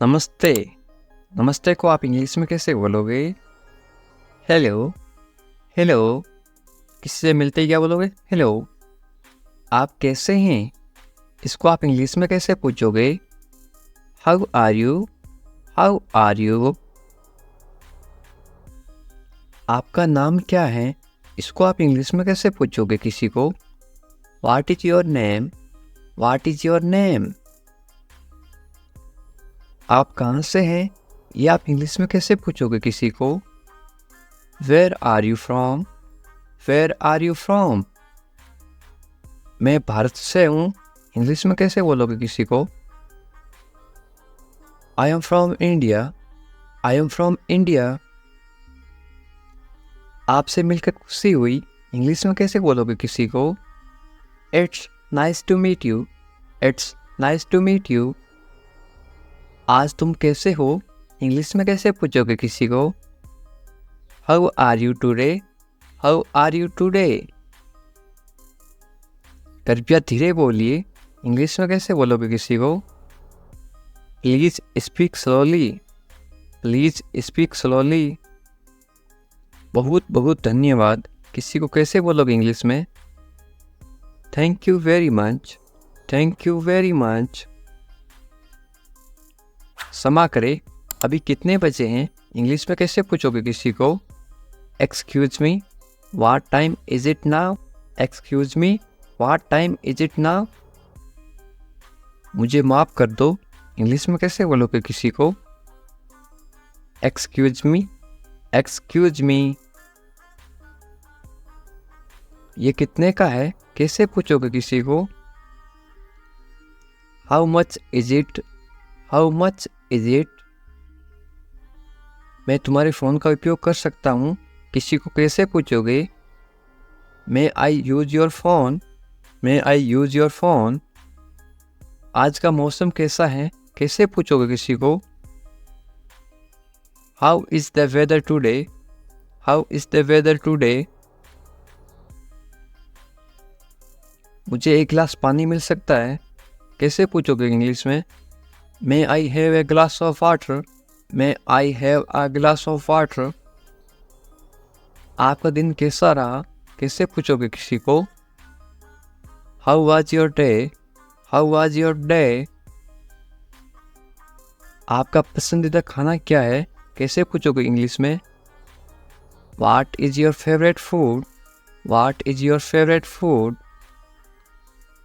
नमस्ते। नमस्ते को आप इंग्लिश में कैसे बोलोगे? Hello, hello. किसी से मिलते ही क्या बोलोगे? हेलो। आप कैसे हैं? इसको आप इंग्लिश में कैसे पूछोगे? How are you? How are you? आपका नाम क्या है? इसको आप इंग्लिश में कैसे पूछोगे किसी को? What is your name? What is your name? आप कहाँ से हैं? ये आप इंग्लिश में कैसे पूछोगे किसी को? Where are you from? Where are you from? मैं भारत से हूँ। इंग्लिश में कैसे बोलोगे किसी को? I am from India. I am from India. आपसे मिलकर खुशी हुई। इंग्लिश में कैसे बोलोगे किसी को? It's nice to meet you. It's nice to meet you. आज तुम कैसे हो? इंग्लिश में कैसे पूछोगे किसी को? How are you today? How are you today? कृपया धीरे बोलिए। इंग्लिश में कैसे बोलोगे किसी को? Please speak slowly. Please speak slowly. बहुत बहुत धन्यवाद किसी को कैसे बोलोगे इंग्लिश में? Thank you very much. Thank you very much. क्षमा करें, अभी कितने बजे हैं? इंग्लिश में कैसे पूछोगे किसी को? Excuse me, what time is it now? Excuse me, what time is it now? मुझे माफ़ कर दो। इंग्लिश में कैसे बोलोगे किसी को? Excuse me, excuse me. ये कितने का है? कैसे पूछोगे किसी को? How much is it? How much is it? मैं तुम्हारे फ़ोन का उपयोग कर सकता हूँ। किसी को कैसे पूछोगे? May I use your phone? May I use your phone? आज का मौसम कैसा है? कैसे पूछोगे किसी को? How is the weather today? How is the weather today? मुझे एक गिलास पानी मिल सकता है? कैसे पूछोगे इंग्लिश में? May I have a glass of water? May I have a glass of water? आपका दिन कैसा रहा? कैसे पूछोगे किसी को? How was your day? How was your day? आपका पसंदीदा खाना क्या है? कैसे पूछोगे इंग्लिश में? What is your favourite food? What is your favourite food?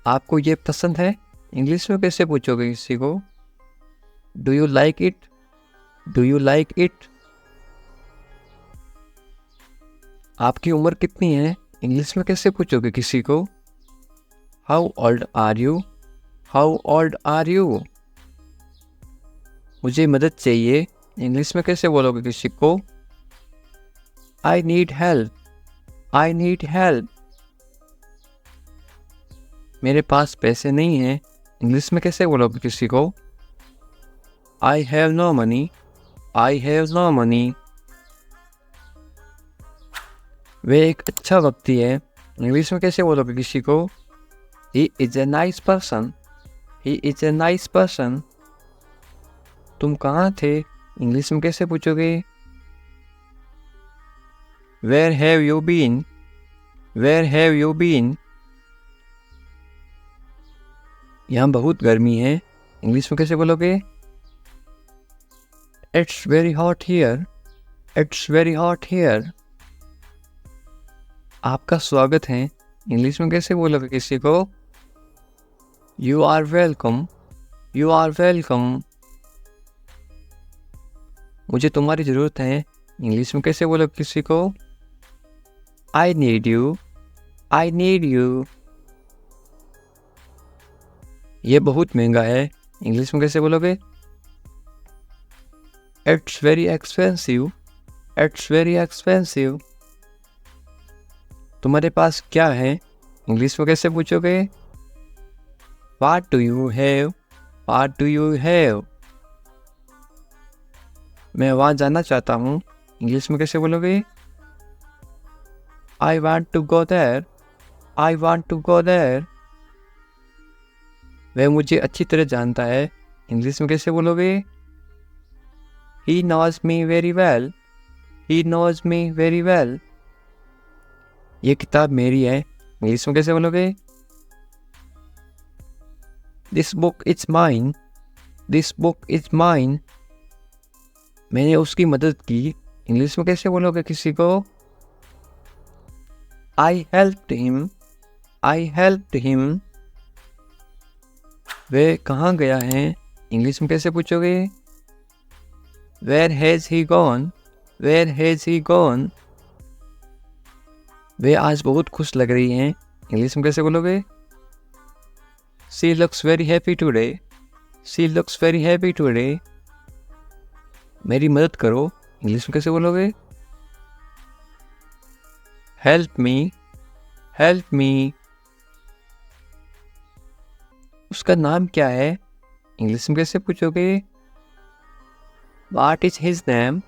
आपको ये पसंद है? इंग्लिश में कैसे पूछोगे किसी को? Do you like it? Do you like it? आपकी उम्र कितनी है? इंग्लिश में कैसे पूछोगे किसी को? How old are you? How old are you? मुझे मदद चाहिए। इंग्लिश में कैसे बोलोगे किसी को? I need help. I need help. मेरे पास पैसे नहीं हैं। इंग्लिश में कैसे बोलोगे किसी को? I have no money. I have no money. वे एक अच्छा व्यक्ति है। इंग्लिश में कैसे बोलोगे किसी को? He is a nice person. He is a nice person. तुम कहाँ थे? इंग्लिश में कैसे पूछोगे? Where have you been? Where have you been? यहाँ बहुत गर्मी है। इंग्लिश में कैसे बोलोगे? It's very hot here. It's very hot here. आपका स्वागत है। इंग्लिश में कैसे बोलोगे किसी को? You are welcome. You are welcome. मुझे तुम्हारी ज़रूरत है। इंग्लिश में कैसे बोलोगे किसी को? I need you. I need you. ये बहुत महंगा है। इंग्लिश में कैसे बोलोगे? It's very expensive. It's very expensive. तुम्हारे पास क्या है? इंग्लिश में कैसे पूछोगे? What do you have? What do you have? मैं वहाँ जाना चाहता हूँ। इंग्लिश में कैसे बोलोगे? I want to go there. I want to go there. वह मुझे अच्छी तरह जानता है। इंग्लिश में कैसे बोलोगे? He knows me very well. He knows me very well. ये किताब मेरी है, इंग्लिश में कैसे बोलोगे? This book is mine. This book is mine. मैंने उसकी मदद की, इंग्लिश में कैसे बोलोगे किसी को? I helped him. I helped him. वे कहाँ गया है, इंग्लिश में कैसे पूछोगे? Where has he gone? Where has he gone? वे आज बहुत खुश लग रही हैं, इंग्लिश में कैसे बोलोगे? She looks very happy today. She looks very happy today. मेरी मदद करो, इंग्लिश में कैसे बोलोगे? Help me. Help me. उसका नाम क्या है, इंग्लिश में कैसे पूछोगे? What is his name?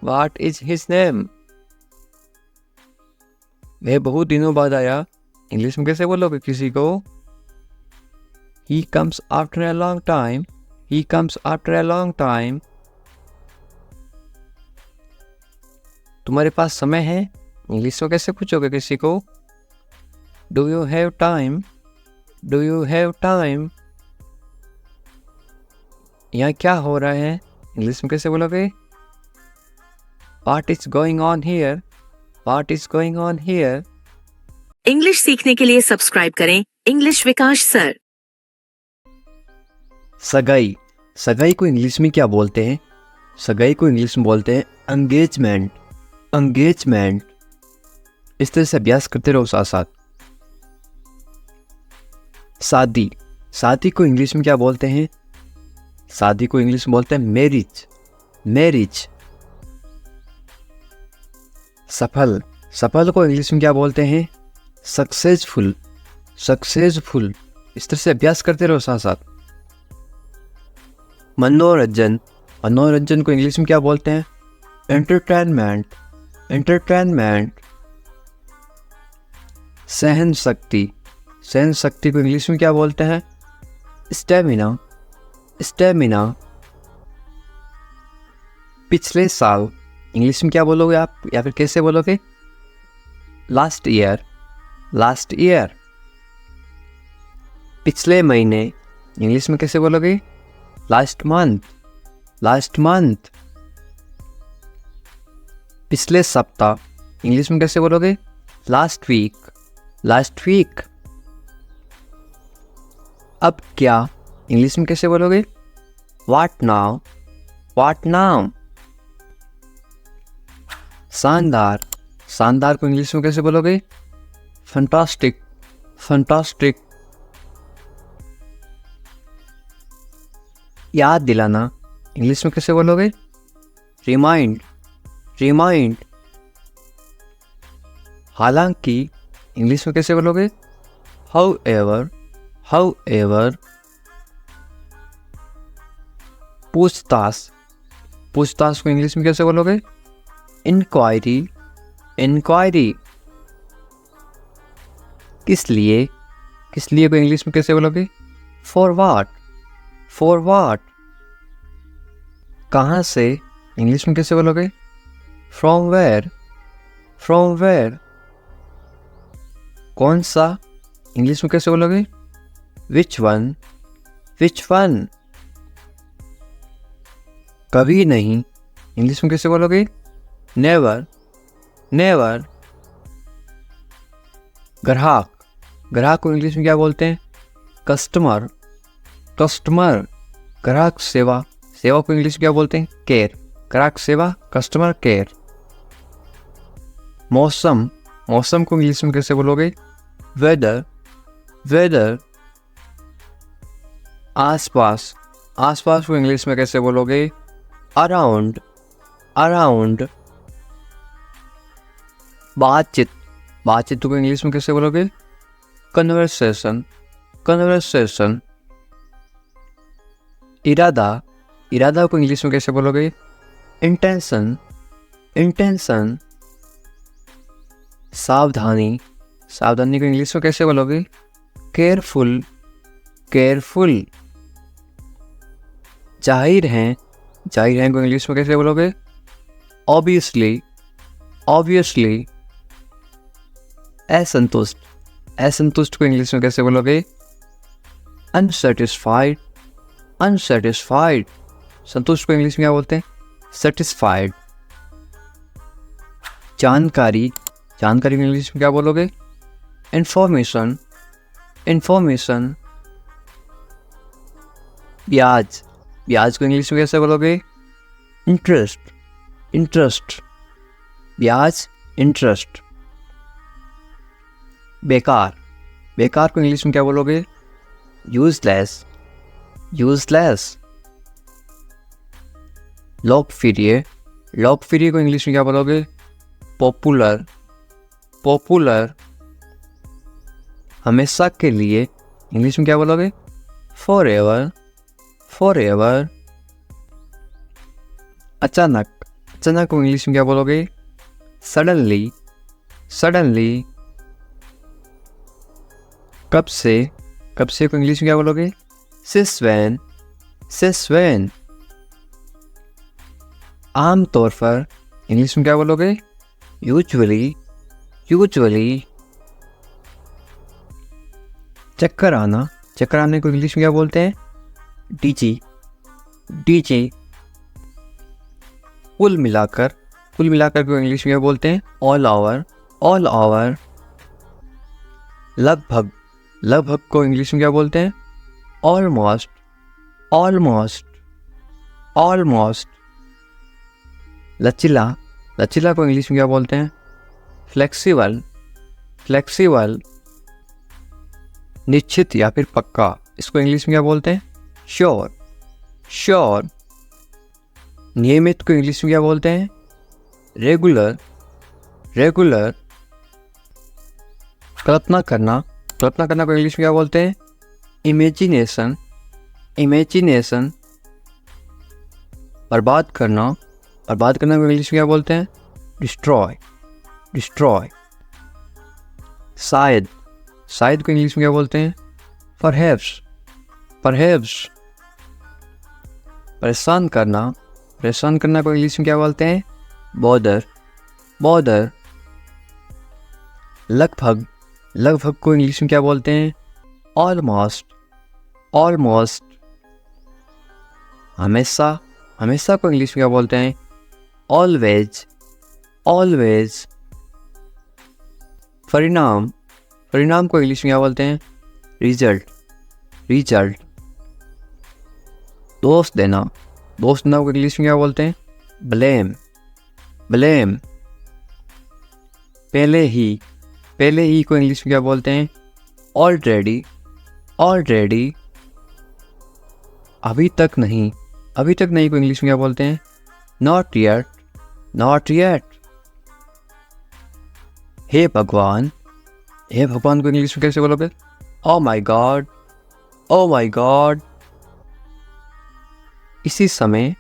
What is his name? वह बहुत दिनों बाद आया, इंग्लिश में कैसे बोलोगे किसी को? He comes after a long time. He comes after a long time. तुम्हारे पास समय है, इंग्लिश में कैसे पूछोगे किसी को? Do you have time? Do you have time? यहाँ क्या हो रहा है, इंग्लिश में कैसे बोलोगे? What is going on here? What is going on here? English सीखने के लिए सब्सक्राइब करें इंग्लिश विकास सर। सगाई, सगाई को इंग्लिश में क्या बोलते हैं? सगाई को इंग्लिश में बोलते हैं एंगेजमेंट। एंगेजमेंट। इस तरह से अभ्यास करते रहो साथ साथ। शादी, शादी को इंग्लिश में क्या बोलते हैं? शादी को इंग्लिश में बोलते हैं मैरिज। मैरिज। सफल, सफल को इंग्लिश में क्या बोलते हैं? सक्सेसफुल। सक्सेसफुल। इस तरह से अभ्यास करते रहो साथ साथ। मनोरंजन, मनोरंजन को इंग्लिश में क्या बोलते हैं? एंटरटेनमेंट। एंटरटेनमेंट। सहन शक्ति, सहन शक्ति को इंग्लिश में क्या बोलते हैं? स्टेमिना। स्टेमिना। पिछले साल, इंग्लिश में क्या बोलोगे आप, या फिर कैसे बोलोगे? Last year. Last year. पिछले महीने, इंग्लिश में कैसे बोलोगे? Last month. Last month. पिछले सप्ताह, इंग्लिश में कैसे बोलोगे? Last week. Last week. अब क्या, इंग्लिश में कैसे बोलोगे? What now. What now. शानदार, शानदार को इंग्लिश में कैसे बोलोगे? फैंटास्टिक। फैंटास्टिक। याद दिलाना, इंग्लिश में कैसे बोलोगे? रिमाइंड। रिमाइंड। हालांकि, इंग्लिश में कैसे बोलोगे? However. However. पूछताछ, पूछताछ को इंग्लिश में कैसे बोलोगे? इंक्वायरी। इंक्वायरी। किस लिए, किस लिए को इंग्लिश में कैसे बोलोगे? For what. For what. कहाँ से, इंग्लिश में कैसे बोलोगे? From where. From where. कौन सा, इंग्लिश में कैसे बोलोगे? Which one. Which one. कभी नहीं, इंग्लिश में कैसे बोलोगे? नेवर। नेवर। ग्राहक, ग्राहक को इंग्लिश में क्या बोलते हैं? कस्टमर। कस्टमर। ग्राहक सेवा, सेवा को इंग्लिश में क्या बोलते हैं? केयर। ग्राहक सेवा, कस्टमर केयर। मौसम, मौसम को इंग्लिश में कैसे बोलोगे? वेदर। वेदर। आसपास, आसपास को इंग्लिश में कैसे बोलोगे? अराउंड। अराउंड। बातचीत, बातचीत को इंग्लिश में कैसे बोलोगे? कन्वर्सेशन। कन्वर्सेशन। इरादा, इरादा को इंग्लिश में कैसे बोलोगे? इंटेंशन। इंटेंशन। सावधानी, सावधानी को इंग्लिश में कैसे बोलोगे? केयरफुल। केयरफुल। जाहिर है, जाहिर है को इंग्लिश में कैसे बोलोगे? Obviously, obviously. असंतुष्ट, असंतुष्ट को इंग्लिश में कैसे बोलोगे? Unsatisfied, unsatisfied. संतुष्ट को इंग्लिश में क्या बोलते हैं? सेटिस्फाइड। जानकारी, जानकारी को इंग्लिश में क्या बोलोगे? Information, information. ब्याज, ब्याज को इंग्लिश में कैसे बोलोगे? Interest, interest. ब्याज, इंटरेस्ट। बेकार, बेकार को इंग्लिश में क्या बोलोगे? Useless, useless. लोकप्रिय, लोकप्रिय को इंग्लिश में क्या बोलोगे? Popular, popular. हमेशा के लिए इंग्लिश में क्या बोलोगे? Forever, forever. अचानक, अचानक को इंग्लिश में क्या बोलोगे? Suddenly, suddenly. कब से, कब से को इंग्लिश में क्या बोलोगे? Since when, since when. आमतौर पर इंग्लिश में क्या बोलोगे? Usually, usually. चक्कर आना, चक्कर आने को इंग्लिश में क्या बोलते हैं? DG, DG. कुल मिलाकर, कुल मिलाकर को इंग्लिश में क्या बोलते हैं? All over, all over. लगभग, लगभग को इंग्लिश में क्या बोलते हैं? Almost, almost, almost. लचीला, लचीला को इंग्लिश में क्या बोलते हैं? Flexible, flexible. निश्चित या फिर पक्का, इसको इंग्लिश में क्या बोलते हैं? Sure, sure. नियमित को इंग्लिश में क्या बोलते हैं? Regular, regular. कल्पना करना, कल्पना करना को इंग्लिश में क्या बोलते हैं? Imagination, imagination. बर्बाद करना, बर्बाद करना को इंग्लिश में क्या बोलते हैं? Destroy, destroy. शायद, शायद को इंग्लिश में क्या बोलते हैं? Perhaps, perhaps. परेशान करना, परेशान करना को इंग्लिश में क्या बोलते हैं? Bother, bother. लगभग, लगभग को इंग्लिश में क्या बोलते हैं? Almost, almost. हमेशा, हमेशा को इंग्लिश में क्या बोलते हैं? Always, always. परिणाम, परिणाम को इंग्लिश में क्या बोलते हैं? Result, result. दोष देना, दोष देना को इंग्लिश में क्या बोलते हैं? Blame, blame. पहले ही, पहले ही को इंग्लिश में क्या बोलते हैं? Already, already. अभी तक नहीं, अभी तक नहीं को इंग्लिश में क्या बोलते हैं? Not yet, not yet. हे भगवान, हे भगवान को इंग्लिश में कैसे बोलोगे? Oh my God, oh my God. इसी समय,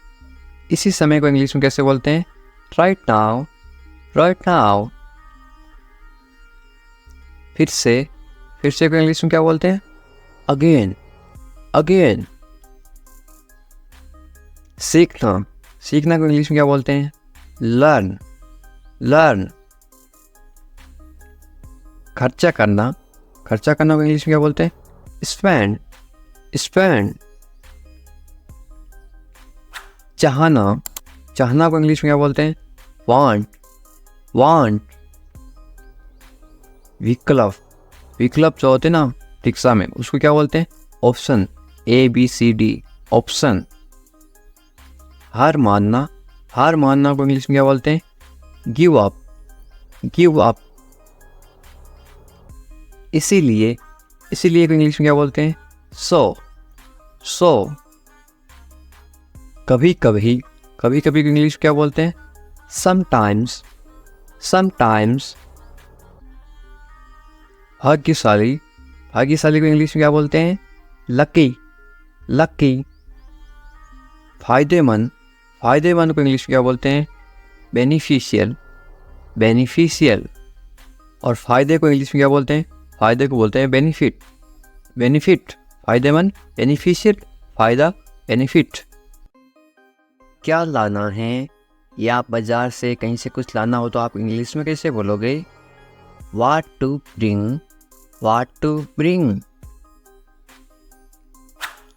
इसी समय को इंग्लिश में कैसे बोलते हैं? Right now, right now. फिर से, फिर से को इंग्लिश में क्या बोलते हैं? Again, again. सीखना, सीखना को इंग्लिश में क्या बोलते हैं? Learn, learn. खर्चा करना, खर्चा करना को इंग्लिश में क्या बोलते हैं? Spend, spend. चाहना, चाहना को इंग्लिश में क्या बोलते हैं? Want, want. विकल्प, विकल्प जो होते हैं ना रिक्शा में, उसको क्या बोलते हैं? Option, ABCD, option. हार मानना, हार मानना को इंग्लिश में क्या बोलते हैं? Give up, give up. इसीलिए, इसीलिए को इंग्लिश में क्या बोलते हैं? सो, सो। कभी कभी, कभी कभी को इंग्लिश में क्या बोलते हैं? Sometimes, sometimes. भाग्यशाली, भाग्यशाली को इंग्लिश में क्या बोलते हैं? Lucky, lucky. फायदेमंद, फायदेमंद को इंग्लिश में क्या बोलते हैं? Beneficial, beneficial. और फायदे को इंग्लिश में क्या बोलते हैं? फायदे को बोलते हैं बेनिफिट, बेनिफिट। फायदेमंद, बेनिफिशियल, फायदा, बेनिफिट। क्या लाना है, या आप बाजार से कहीं से कुछ लाना हो तो आप इंग्लिश में कैसे बोलोगे? What to bring, what to bring.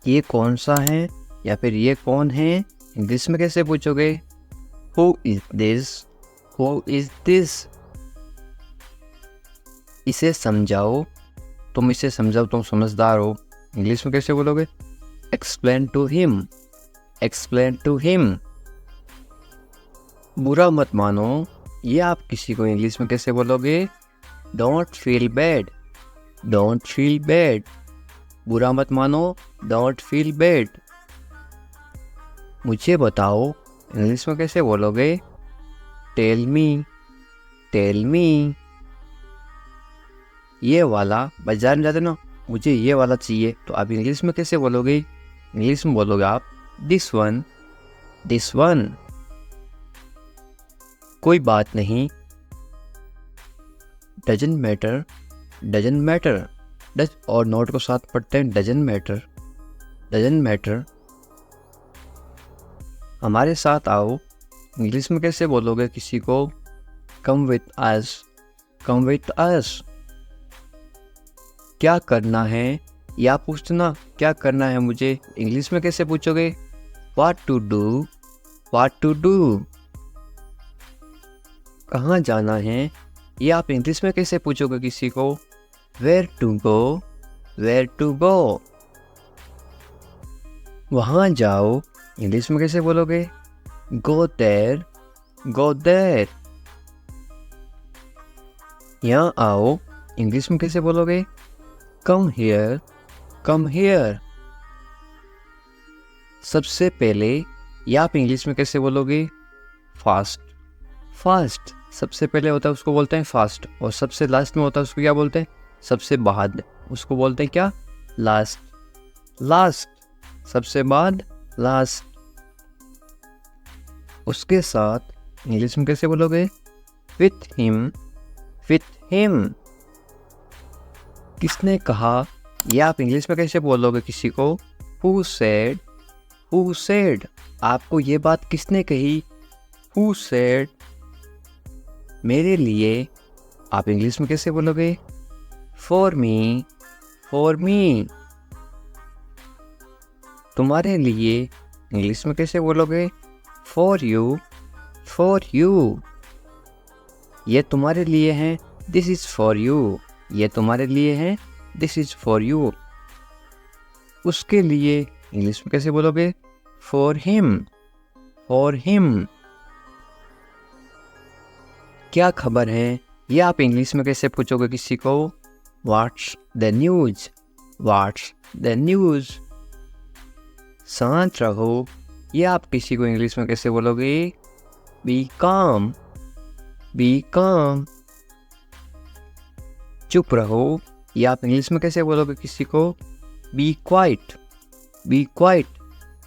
ये कौन सा है या फिर ये कौन है, इंग्लिश में कैसे पूछोगे? Who is this, who is this. इसे समझाओ, तुम इसे समझाओ, तुम समझदार हो, इंग्लिश में कैसे बोलोगे? Explain to him, explain to him. बुरा मत मानो, ये आप किसी को इंग्लिश में कैसे बोलोगे? Don't feel bad, don't feel bad. बुरा मत मानो, डोंट फील बैड। मुझे बताओ, इंग्लिश में कैसे बोलोगे? Tell me, tell me. ये वाला, बाजार में जाते ना, मुझे ये वाला चाहिए, तो आप इंग्लिश में कैसे बोलोगे? इंग्लिश में बोलोगे आप दिस वन, दिस वन। कोई बात नहीं, doesn't matter, doesn't matter. Does और नॉट को साथ पढ़ते हैं, डजंट मैटर, डजंट मैटर। हमारे साथ आओ, इंग्लिश में कैसे बोलोगे किसी को? Come with us, come with us. क्या करना है, या पूछना क्या करना है मुझे, इंग्लिश में कैसे पूछोगे? What to do, what to do. कहाँ जाना है, ये आप इंग्लिश में कैसे पूछोगे किसी को? Where to go, where to go. वहाँ जाओ, इंग्लिश में कैसे बोलोगे? Go there, go there. यहाँ आओ, इंग्लिश में कैसे बोलोगे? Come here, come here. सबसे पहले, या आप इंग्लिश में कैसे बोलोगे? First, first. सबसे पहले होता है उसको बोलते हैं फास्ट, और सबसे लास्ट में होता है उसको क्या बोलते हैं? सबसे बाद, उसको बोलते हैं क्या? Last, last. सबसे बाद, लास्ट। उसके साथ इंग्लिश में कैसे बोलोगे? With him, with him. किसने कहा, या आप इंग्लिश में कैसे बोलोगे किसी को? Who said, who said. आपको ये बात किसने कही? Who said. मेरे लिए, आप इंग्लिश में कैसे बोलोगे? For me, for me. तुम्हारे लिए, इंग्लिश में कैसे बोलोगे? For you, for you. ये तुम्हारे लिए है, दिस इज फॉर यू। ये तुम्हारे लिए है, दिस इज फॉर यू। उसके लिए, इंग्लिश में कैसे बोलोगे? For him, for him. क्या खबर है, ये आप इंग्लिश में कैसे पूछोगे किसी को? What's the news, what's the news. शांत रहो, ये आप किसी को इंग्लिश में कैसे बोलोगे? बी काम, बी काम। चुप रहो, ये आप इंग्लिश में कैसे बोलोगे किसी को? Be quiet, be quiet.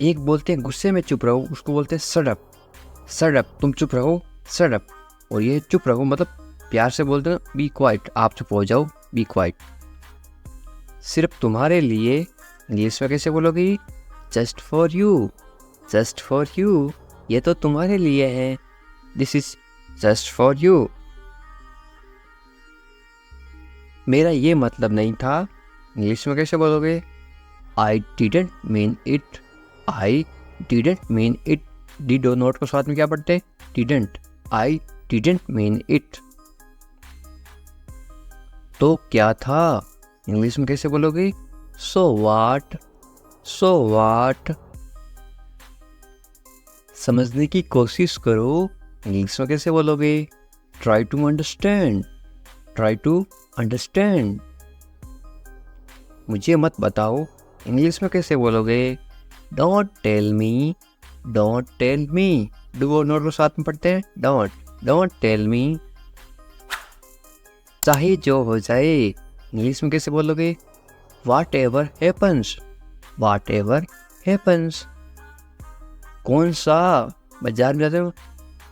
एक बोलते हैं गुस्से में चुप रहो, उसको बोलते हैं शट अप, शट अप। तुम चुप रहो, शट अप। और ये चुप रहो मतलब प्यार से बोलते हैं बी क्वाइट, आप चुप हो जाओ, बी क्वाइट। सिर्फ तुम्हारे लिए, इंग्लिश में कैसे बोलोगे? Just for you, just for you. ये तो तुम्हारे लिए है, this is just for you. मेरा ये मतलब नहीं था, इंग्लिश में कैसे बोलोगे? I didn't mean it, I didn't mean it. Did और नॉट को साथ में क्या पढ़ते? Didn't. I didn't mean it. तो क्या था, इंग्लिश में कैसे बोलोगे? So what, so what. समझने की कोशिश करो, इंग्लिश में कैसे बोलोगे? Try to understand, try to understand. मुझे मत बताओ, इंग्लिश में कैसे बोलोगे? Don't tell me, don't tell me. Do और नॉट को साथ में पढ़ते हैं, डोंट, डोंट टेल मी। चाहे जो हो जाए, इंग्लिश में कैसे बोलोगे? What ever happens, what ever happens. कौन सा, बाजार में जाते हो,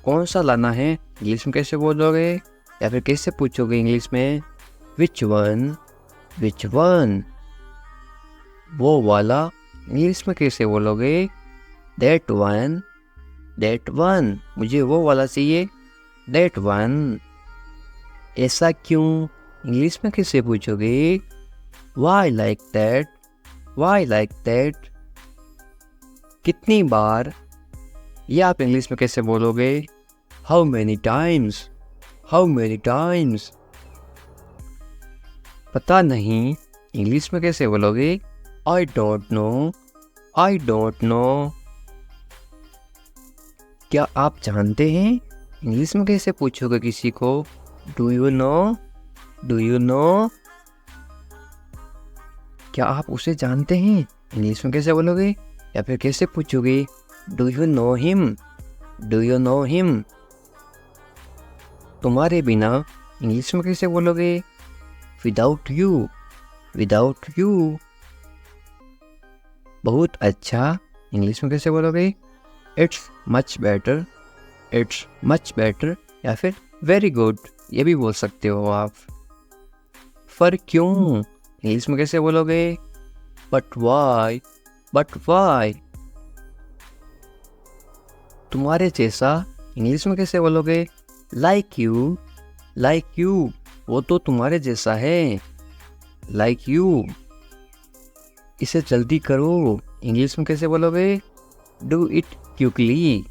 कौन सा लाना है, इंग्लिश में कैसे बोलोगे? या फिर कैसे पूछोगे इंग्लिश में? विच वन, विच वन। वो वाला, इंग्लिश में कैसे बोलोगे? दैट वन, दैट वन, मुझे वो वाला चाहिए, दैट वन। ऐसा क्यों, इंग्लिश में कैसे पूछोगे? Why like that, why like that. कितनी बार, ये आप इंग्लिश में कैसे बोलोगे? How many times, how many times. पता नहीं, इंग्लिश में कैसे बोलोगे? आई don't no, I don't no. क्या आप जानते हैं, इंग्लिश में कैसे पूछोगे किसी को? Do you no, do you no. क्या आप उसे जानते हैं, इंग्लिश में कैसे बोलोगे? या फिर कैसे पूछोगे? Do you know him, do you know him. तुम्हारे बिना, इंग्लिश में कैसे बोलोगे? Without you, without you. बहुत अच्छा, इंग्लिश में कैसे बोलोगे? It's much better, it's much better. या फिर वेरी गुड, ये भी बोल सकते हो आप। पर क्यों, इंग्लिश में कैसे बोलोगे? But why, but Y. तुम्हारे जैसा, इंग्लिश में कैसे बोलोगे? Like you, like you. वो तो तुम्हारे जैसा है, लाइक यू। इसे जल्दी करो, इंग्लिश में कैसे बोलोगे? Do it quickly,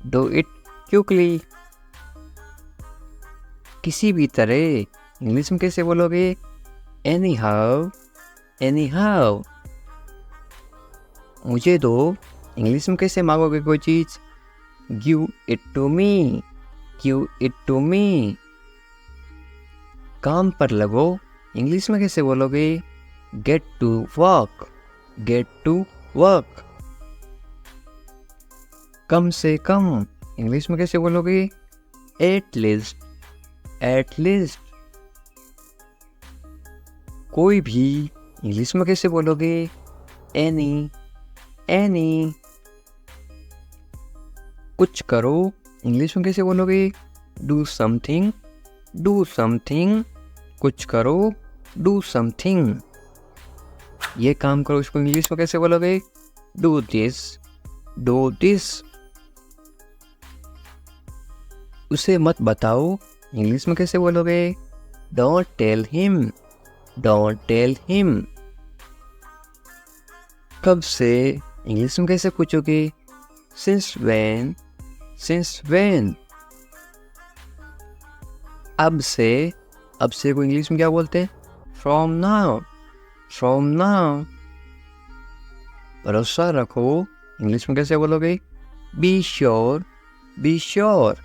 do it quickly. किसी भी तरह, इंग्लिश में कैसे बोलोगे? Anyhow, anyhow. मुझे दो, इंग्लिश में कैसे मांगोगे कोई चीज़? Give it to me, give it to me. काम पर लगो, इंग्लिश में कैसे बोलोगे? Get to work, get to work. कम से कम, इंग्लिश में कैसे बोलोगे? At least, at least. कोई भी, इंग्लिश में कैसे बोलोगे? Any, any. कुछ करो, इंग्लिश में कैसे बोलोगे? Do something, do something. कुछ करो, डू समथिंग। ये काम करो, इसको इंग्लिश में कैसे बोलोगे? Do this, do this. उसे मत बताओ, इंग्लिश में कैसे बोलोगे? Don't tell him, don't tell him. कब से, इंग्लिश में कैसे पूछोगे? Since when, since when. अब से, अब से को इंग्लिश में क्या बोलते हैं? From now, from now. भरोसा रखो, इंग्लिश में कैसे बोलोगे? Be sure, be sure.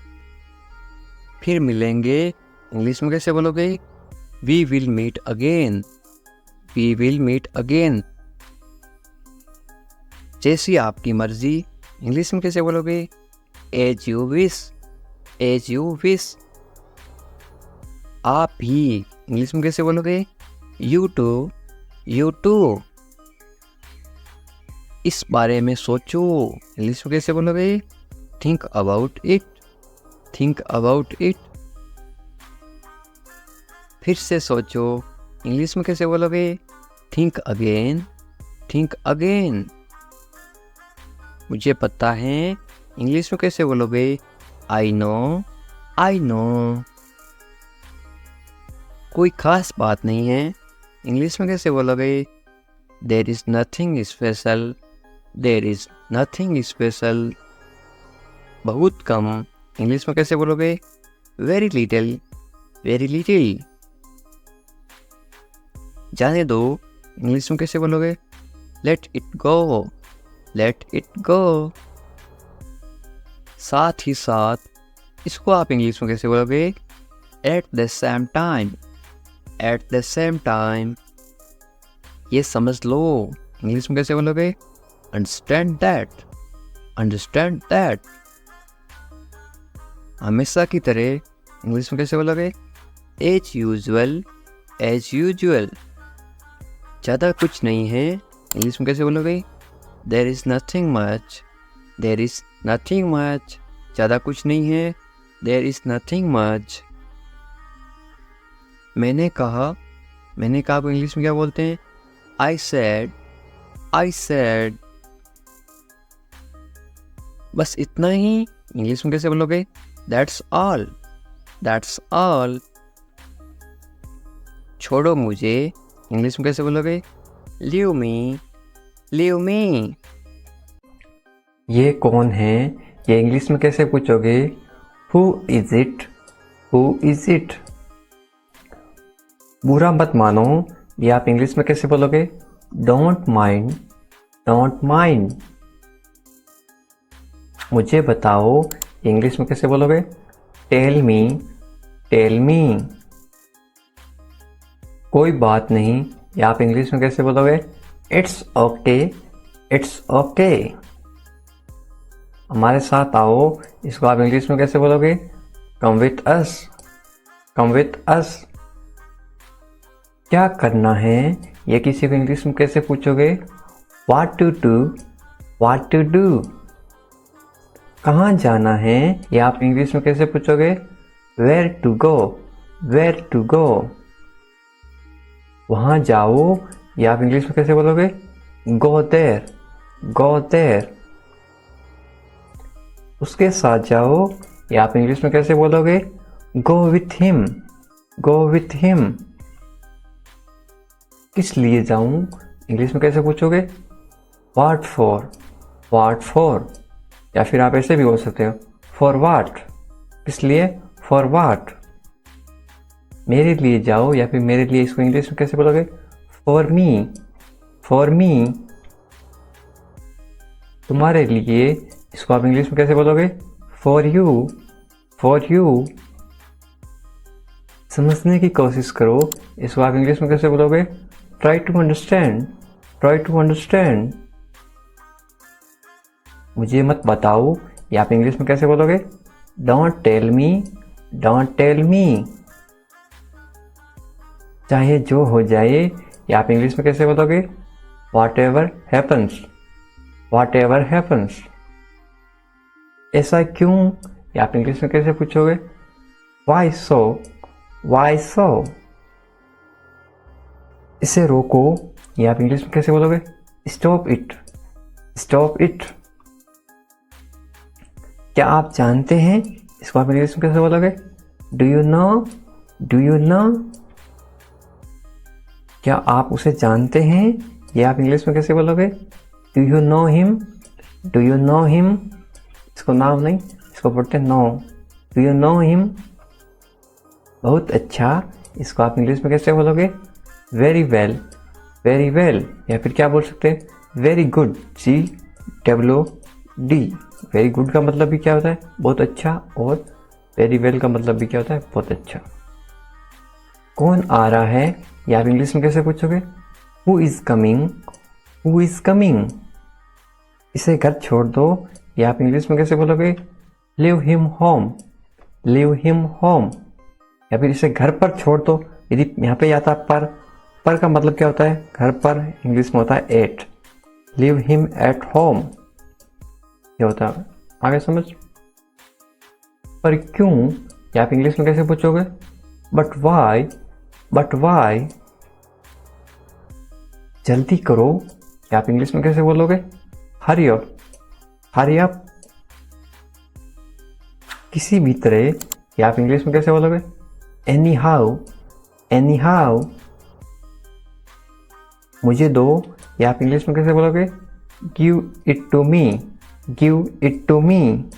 फिर मिलेंगे, इंग्लिश में कैसे बोलोगे? We will meet again, we will meet again. जैसी आपकी मर्जी, इंग्लिश में कैसे बोलोगे? As you wish, as you wish. आप ही, इंग्लिश में कैसे बोलोगे? You too, you too. इस बारे में सोचो, इंग्लिश में कैसे बोलोगे? Think about it, think about it. फिर से सोचो, इंग्लिश में कैसे बोलोगे? Think again, think again. मुझे पता है, इंग्लिश में कैसे बोलोगे? I know, I know. कोई खास बात नहीं है, इंग्लिश में कैसे बोलोगे? There is nothing special, there is nothing special. बहुत कम, इंग्लिश में कैसे बोलोगे? Very little, very little. जाने दो, इंग्लिश में कैसे बोलोगे? Let it go, let it go. साथ ही साथ, इसको आप इंग्लिश में कैसे बोलोगे? Eight the same time, at the same time. ये समझ लो, इंग्लिश में कैसे बोलोगे? Understand that, understand that. हमेशा की तरह, इंग्लिश में कैसे बोलोगे? As usual, as usual. ज़्यादा कुछ नहीं है, इंग्लिश में कैसे बोलोगे? There is nothing much, there is nothing much. ज़्यादा कुछ नहीं है, देयर इज़ नथिंग मच। मैंने कहा, मैंने कहा को इंग्लिश में क्या बोलते हैं? I said, I said. बस इतना ही इंग्लिश में कैसे बोलोगे? That's all, that's all. छोड़ो मुझे इंग्लिश में कैसे बोलोगे? Leave me, leave me. ये कौन है? ये इंग्लिश में कैसे पूछोगे? Who is it, who is it. बुरा मत मानो, ये आप इंग्लिश में कैसे बोलोगे? Don't mind, don't mind. मुझे बताओ इंग्लिश में कैसे बोलोगे? Tell me, tell me. कोई बात नहीं, ये आप इंग्लिश में कैसे बोलोगे? It's okay, it's okay. हमारे साथ आओ, इसको आप इंग्लिश में कैसे बोलोगे? Come with us, come with us. क्या करना है? ये किसी को इंग्लिश में कैसे पूछोगे? What to do, what to do. कहाँ जाना है? ये आप इंग्लिश में कैसे पूछोगे? Where to go, where to go. वहाँ जाओ, ये आप इंग्लिश में कैसे बोलोगे? Go there, go there. उसके साथ जाओ, ये आप इंग्लिश में कैसे बोलोगे? Go with him, go with him. किस लिए जाऊं? इंग्लिश में कैसे पूछोगे? What for, what for. या फिर आप ऐसे भी बोल सकते हो, फॉर व्हाट। किस लिए? For what. मेरे लिए जाओ, या फिर मेरे लिए, इसको इंग्लिश में कैसे बोलोगे? For me, for me. तुम्हारे लिए, इसको आप इंग्लिश में कैसे बोलोगे? For you, for you. समझने की कोशिश करो, इसको आप इंग्लिश में कैसे बोलोगे? Try to understand, try to understand. मुझे मत बताओ, ये आप इंग्लिश में कैसे बोलोगे? Don't tell me, don't tell me. चाहे जो हो जाए, ये आप इंग्लिश में कैसे बोलोगे? What ever happens, what ever happens. ऐसा क्यों? ये आप इंग्लिश में कैसे पूछोगे? वाई सो, वाई सो। इसे रोको, ये आप इंग्लिश में कैसे बोलोगे? Stop it, stop it. क्या आप जानते हैं? इसको आप इंग्लिश में कैसे बोलोगे? Do you no, do you no. क्या आप उसे जानते हैं? ये आप इंग्लिश में कैसे बोलोगे? Do you know him, do you know him. इसको नाम नहीं, इसको बोलते हैं know. Do you know him. बहुत अच्छा, इसको आप इंग्लिश में कैसे बोलोगे? Very well, very well. या फिर क्या बोल सकते हैं? Very good, GWD। Very good का मतलब भी क्या होता है? बहुत अच्छा। और वेरी वेल का मतलब भी क्या होता है? बहुत अच्छा। कौन आ रहा है? या आप इंग्लिश में कैसे पूछोगे? Who is coming, who is coming. इसे घर छोड़ दो, या आप इंग्लिश में कैसे बोलोगे? Leave him home, leave him home. या फिर इसे घर पर छोड़ दो, यदि यहाँ पे आता पर का मतलब क्या होता है? घर पर इंग्लिश में होता है at. Leave him at home, ये होता है। आगे समझ? पर क्यों? या आप इंग्लिश में कैसे पूछोगे? But why, but why. जल्दी करो, या आप इंग्लिश में कैसे बोलोगे? Hurry up, hurry up. किसी भी तरह, या आप इंग्लिश में कैसे बोलोगे? Anyhow, anyhow. मुझे दो, या आप इंग्लिश में कैसे बोलोगे? Give it to me, give it to me.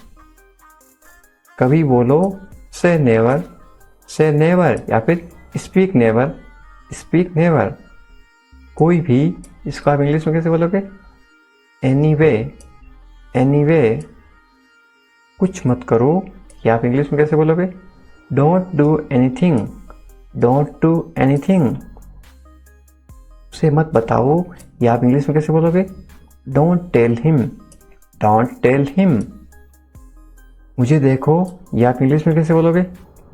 कभी बोलो से नेवर, से नेवर। या फिर स्पीक नेवर, स्पीक नेवर। कोई भी, इसको आप इंग्लिश में कैसे बोलोगे? Anyway, anyway. कुछ मत करो, या आप इंग्लिश में कैसे बोलोगे? Don't do anything, don't do anything. उसे मत बताओ, या आप इंग्लिश में कैसे बोलोगे? Don't tell him, don't tell him. मुझे देखो, या आप इंग्लिश में कैसे बोलोगे?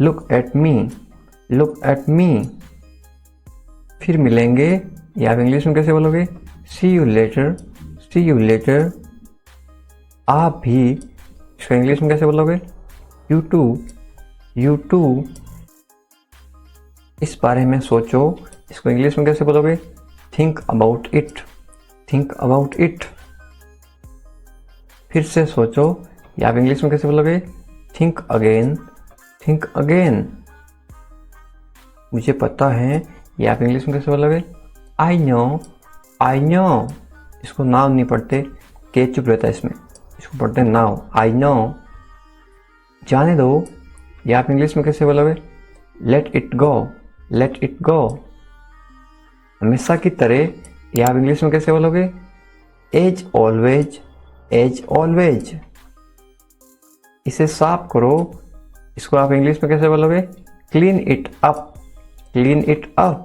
Look at me, look at me. फिर मिलेंगे, या आप इंग्लिश में कैसे बोलोगे? See you later, see you later. आप भी, इसको इंग्लिश में कैसे बोलोगे? You too, you too. इस बारे में सोचो, इसको इंग्लिश में कैसे बोलोगे? Think about it, think about it. फिर से सोचो, या आप इंग्लिश में कैसे बोलोगे? Think again, think again. मुझे पता है, या आप इंग्लिश में कैसे बोलोगे? I know, I know. इसको नाउ नहीं पढ़ते, के चुप रहता है इसमें, इसको पढ़ते हैं नाउ, आई नो। जाने दो, या आप इंग्लिश में कैसे बोलोगे? Let it go, let it go. हमेशा की तरह, या आप इंग्लिश में कैसे बोलोगे? As always, as always. इसे साफ करो, इसको आप इंग्लिश में कैसे बोलोगे? Clean it up, clean it up.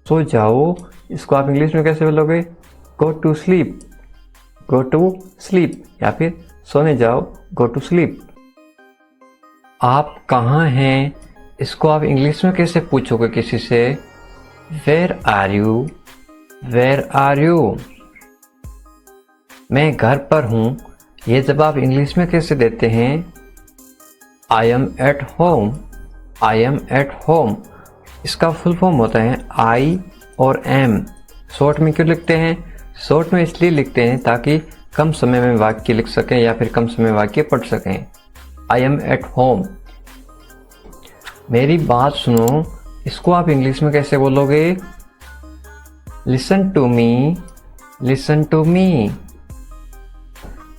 सो जाओ, इसको आप इंग्लिश में कैसे बोलोगे? Go to sleep, go to sleep, या फिर सोने जाओ, गो टू स्लीप। आप कहाँ हैं, इसको आप इंग्लिश में कैसे पूछोगे किसी से? Where are you, where are you. मैं घर पर हूँ, ये जवाब इंग्लिश में कैसे देते हैं? आई am at home, I am at home. इसका फुल फॉर्म होता है आई और एम। शॉर्ट में क्यों लिखते हैं? शॉर्ट में इसलिए लिखते हैं ताकि कम समय में वाक्य लिख सकें या फिर कम समय में वाक्य पढ़ सकें। I am at home. मेरी बात सुनो, इसको आप इंग्लिश में कैसे बोलोगे? Listen to me, listen to me.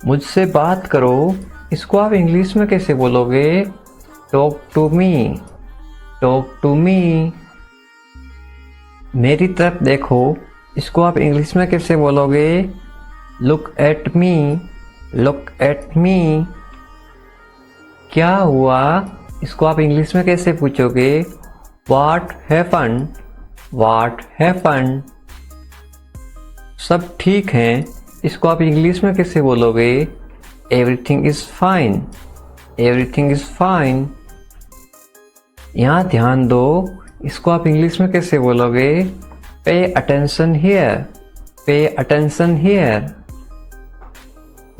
मुझसे बात करो, इसको आप इंग्लिश में कैसे बोलोगे? Talk to me, talk to me. मेरी तरफ देखो, इसको आप इंग्लिश में कैसे बोलोगे? Look at me, look at me. क्या हुआ, इसको आप इंग्लिश में कैसे पूछोगे? What happened, what happened. सब ठीक है, इसको आप इंग्लिश में कैसे बोलोगे? Everything is fine, everything is fine. यहाँ ध्यान दो, इसको आप इंग्लिश में कैसे बोलोगे? Pay attention here, pay attention here.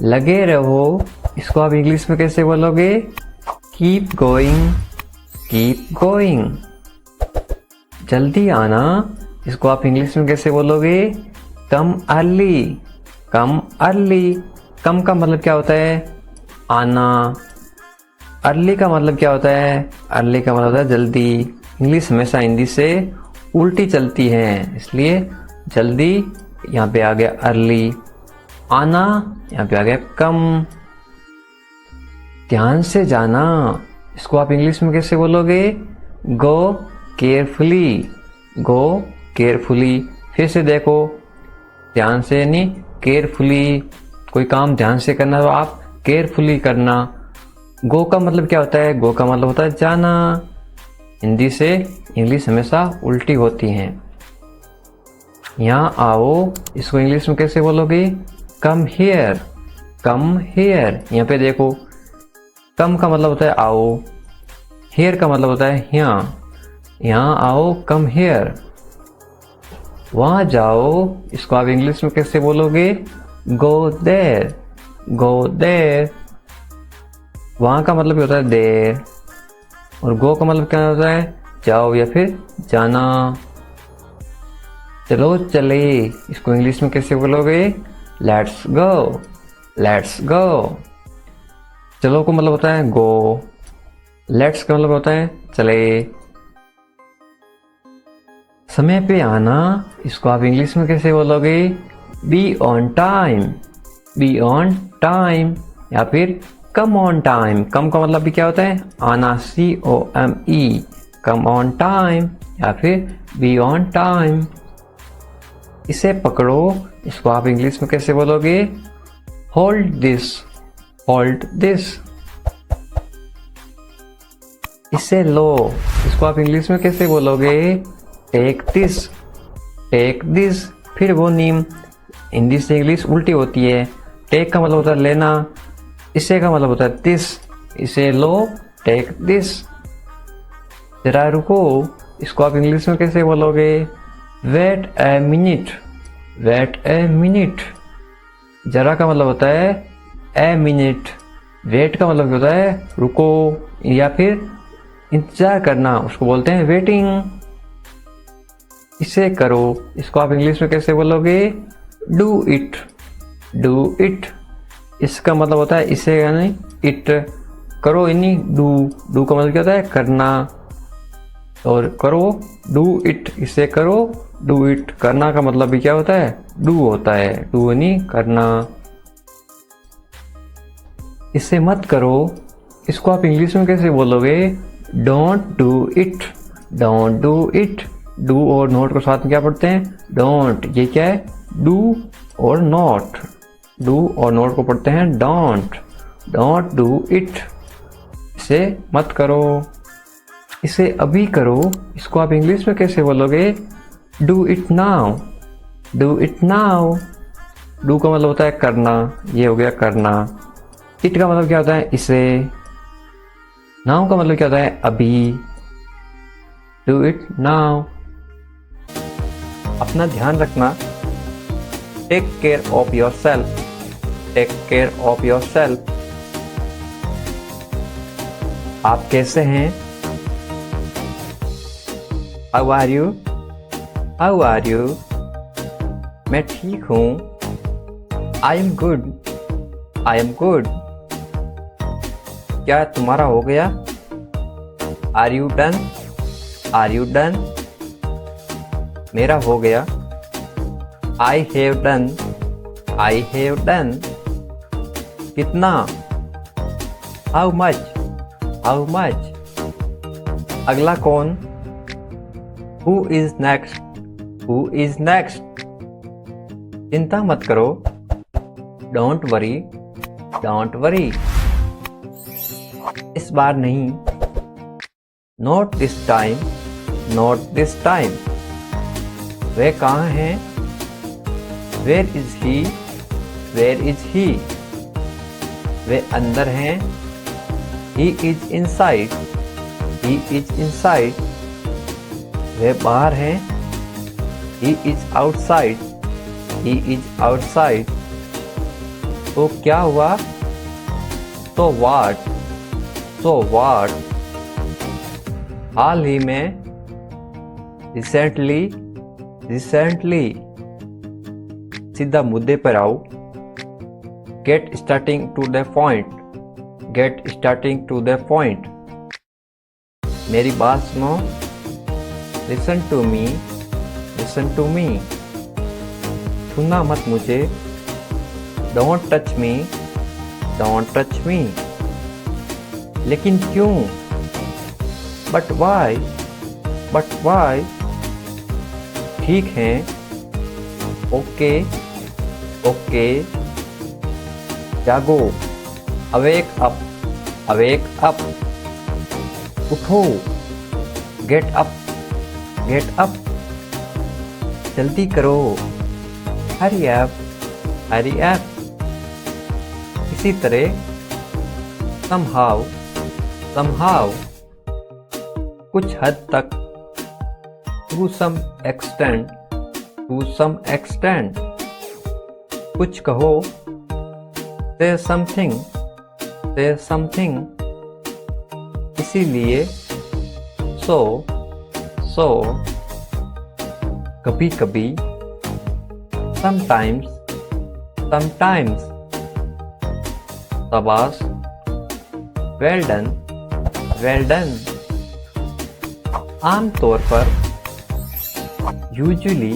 लगे रहो, इसको आप इंग्लिश में कैसे बोलोगे? Keep going, keep going. जल्दी आना, इसको आप इंग्लिश में कैसे बोलोगे? कम अर्ली, कम अर्ली। कम का मतलब क्या होता है? आना। अर्ली का मतलब क्या होता है? अर्ली का मतलब होता है जल्दी। इंग्लिश हमेशा हिंदी से उल्टी चलती है, इसलिए जल्दी यहाँ पे आ गया अर्ली, आना यहाँ पे आ गया कम। ध्यान से जाना, इसको आप इंग्लिश में कैसे बोलोगे? गो केयरफुली, गो केयरफुली। फिर से देखो, ध्यान से नहीं, केयरफुली। कोई काम ध्यान से करना तो आप केयरफुली करना। गो का मतलब क्या होता है? गो का मतलब होता है जाना। हिंदी से इंग्लिश हमेशा उल्टी होती हैं। यहाँ आओ, इसको इंग्लिश में कैसे बोलोगे? Come here, come here. यहाँ पे देखो, कम का मतलब होता है आओ, हियर का मतलब होता है यहाँ। यहाँ आओ, कम हियर। वहाँ जाओ, इसको आप इंग्लिश में कैसे बोलोगे? Go there, go there. वहाँ का मतलब होता है देर, और गो का मतलब क्या होता है? जाओ या फिर जाना। चलो चले, इसको इंग्लिश में कैसे बोलोगे? Let's go, let's go. चलो का मतलब होता है गो, लेट्स का मतलब होता है चले। समय पे आना, इसको आप इंग्लिश में कैसे बोलोगे? Be on time, be on time, या फिर कम ऑन टाइम। कम का मतलब भी क्या होता है? आना, COME, कम ऑन टाइम, या फिर बी ऑन टाइम। इसे पकड़ो, इसको आप इंग्लिश में कैसे बोलोगे? Hold this, hold this. इसे लो, इसको आप इंग्लिश में कैसे बोलोगे? Take this, take this. फिर वो नीम, हिंदी से इंग्लिश उल्टी होती है। टेक का मतलब होता है लेना, इसे का मतलब होता है दिस। इसे लो, टेक दिस। जरा रुको, इसको आप इंग्लिश में कैसे बोलोगे? Wait a minute, wait a minute. जरा का मतलब होता है ए मिनट। वेट का मतलब होता है रुको या फिर इंतजार करना, उसको बोलते हैं वेटिंग। इसे करो, इसको आप इंग्लिश में कैसे बोलोगे? Do it, do it. इसका मतलब होता है इसे यानी इट, करो यानी डू, डू का मतलब क्या होता है करना, और करो डू इट, इसे करो डू इट, करना का मतलब भी क्या होता है डू होता है, डू यानी करना। इसे मत करो, इसको आप इंग्लिश में कैसे बोलोगे, don't do it, don't do it. Do और नॉट को साथ में क्या पढ़ते हैं, डोंट, ये क्या है डू और नॉट, डू और नॉट को पढ़ते हैं डोंट, डोंट डू इट, इसे मत करो। इसे अभी करो, इसको आप इंग्लिश में कैसे बोलोगे, do it now, do it now. Do का मतलब होता है करना, ये हो गया करना। इट का मतलब क्या होता है इसे, नाउ का मतलब क्या होता है अभी, डू इट नाउ। अपना ध्यान रखना, take care of yourself, take care of yourself. आप कैसे हैं, how are you, how are you. मैं ठीक हूँ, I am good, I am good. क्या तुम्हारा हो गया, are you done, are you done. मेरा हो गया, I have done, I have done. कितना, हाउ मच, हाउ मच। अगला कौन, who is next, who is next. चिंता मत करो, डोंट वरी, डोंट वरी। इस बार नहीं, not this time, not this time. वे कहाँ हैं, where is he, where is he. वे अंदर हैं, he is inside, he is inside. वे बाहर हैं, he is outside, he is outside. तो क्या हुआ, तो व्हाट, तो व्हाट। हाल ही में, रिसेंटली, रिसेंटली। सीधा मुद्दे पर आओ, get starting to the point, get starting to the point. मेरी बात सुनो, listen to me, listen to me. छूना मत मुझे, don't touch me, don't touch me. लेकिन क्यों, बट वाई, बट वाई। ठीक है, ओके, ओके। जागो, अवेक अप, अवेक अप। उठो, गेट अप, गेट अप। जल्दी करो, हरी अप, हरी अप। इसी तरह, somehow, somehow। कुछ हद तक, to some extent, to some extent। कुछ कहो, say something, say something। इसीलिए, so, so। कभी कभी, sometimes, sometimes। शाबाश, well done, well done। आम तौर पर, यूजुअली,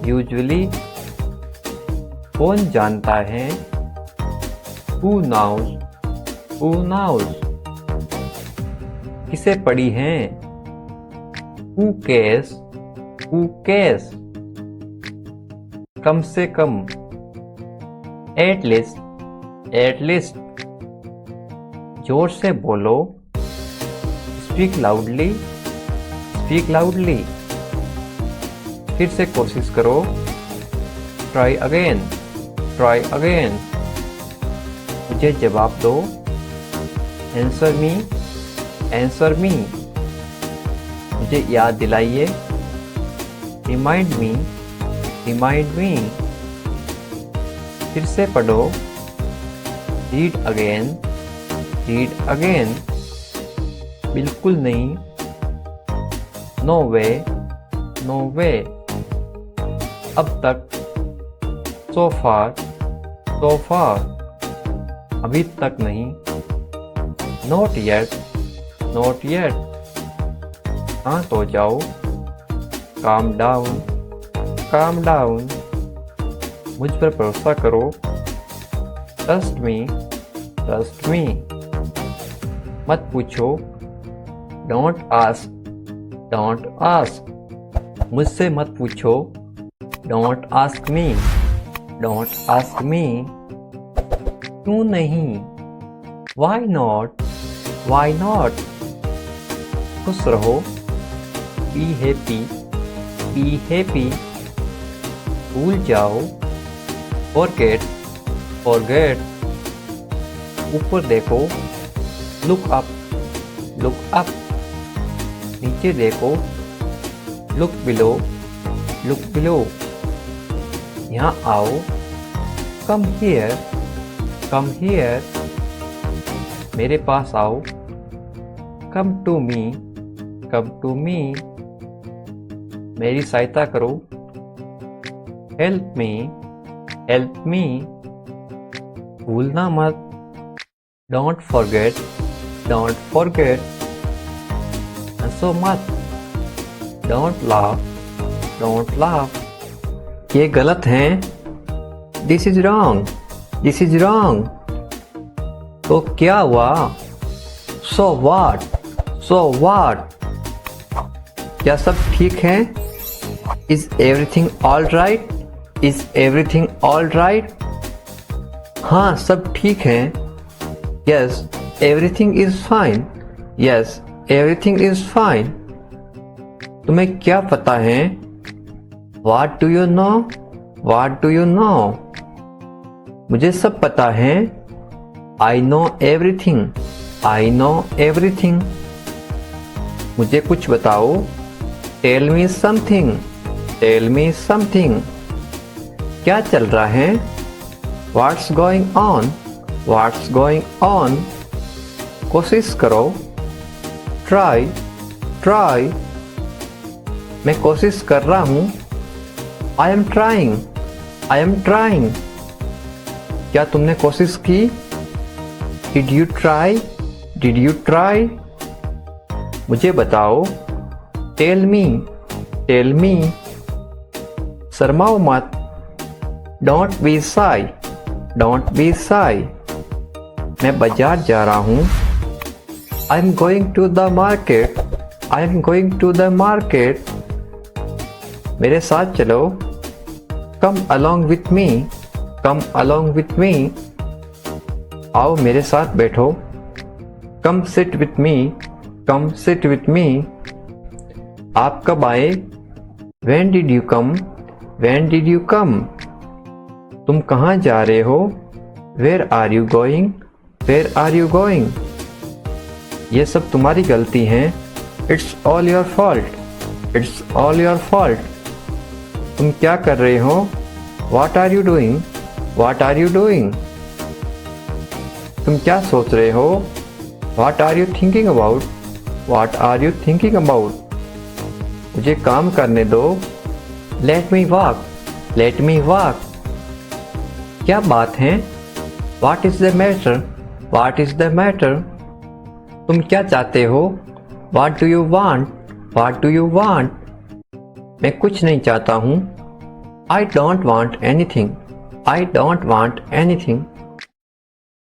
यूजुअली। कौन जानता है, हु नाउज, हु नाउज। किसे पढ़ी हैं, हु केयर्स, हु केयर्स। कम से कम, एट लीस्ट, एट लीस्ट। जोर से बोलो, स्पीक लाउडली, स्पीक लाउडली। फिर से कोशिश करो, ट्राई अगेन, ट्राई अगेन। मुझे जवाब दो, आंसर मी, आंसर मी। मुझे याद दिलाइए, रिमाइंड मी, रिमाइंड मी। फिर से पढ़ो, रीड अगेन, रीड अगेन। बिल्कुल नहीं, नो वे, नो वे। अब तक, so far, so far। अभी तक नहीं, नॉट येट, नॉट येट। शांत हो जाओ, काम डाउन, काम डाउन। मुझ पर भरोसा करो, ट्रस्ट मी, ट्रस्ट मी। मत पूछो, डोंट आस्क, डोंट आस्क। मुझसे मत पूछो, don't ask me, don't ask me. क्यों नहीं, वाई नॉट, वाई नॉट। खुश रहो, बी हैप्पी, बी हैप्पी। भूल जाओ, फॉरगेट, फॉरगेट। ऊपर देखो, लुक अप, लुक अप। नीचे देखो, लुक बिलो, लुक बिलो। यहाँ आओ, कम हियर, कम हियर। मेरे पास आओ, come to me, come to me. मेरी सहायता करो, हेल्प मी, हेल्प मी। भूलना मत, डोंट फॉरगेट, डोंट फॉरगेट। हंसो मत, डोंट लाफ, डोंट लाफ। ये गलत है, this is wrong, this is wrong. तो क्या हुआ, सो व्हाट, सो व्हाट। क्या सब ठीक है, is everything all right, is everything all right. हाँ सब ठीक है, yes everything is fine, yes everything is fine. तुम्हें क्या पता है, what do you know, what do you know. मुझे सब पता है, I know everything, I know everything. मुझे कुछ बताओ, tell me something, tell me something. क्या चल रहा है, what's going on, what's going on. कोशिश करो, ट्राई, ट्राई। मैं कोशिश कर रहा हूँ, I am trying, I am trying. क्या तुमने कोशिश की, did you try, did you try. मुझे बताओ, टेल मी, टेल मी। शर्माओ मत, don't be shy, don't be shy. मैं बाजार जा रहा हूँ, I am going to the market, I am going to the market. मेरे साथ चलो, come along with me, come along with me. आओ मेरे साथ बैठो, come sit with me, come sit with मी। आप कब आए, When did you come, when did you come। तुम कहाँ जा रहे हो, Where are you going, Where are you going। ये सब तुम्हारी गलती है, It's all your fault, It's all your fault। तुम क्या कर रहे हो, What are you doing, What are you doing। तुम क्या सोच रहे हो, What are you thinking about, What are you thinking about। मुझे काम करने दो, Let me walk, Let me walk। क्या बात है, What is the matter, What is the matter। तुम क्या चाहते हो, What do you want, What do you want। मैं कुछ नहीं चाहता हूँ, I don't want anything, I don't want anything।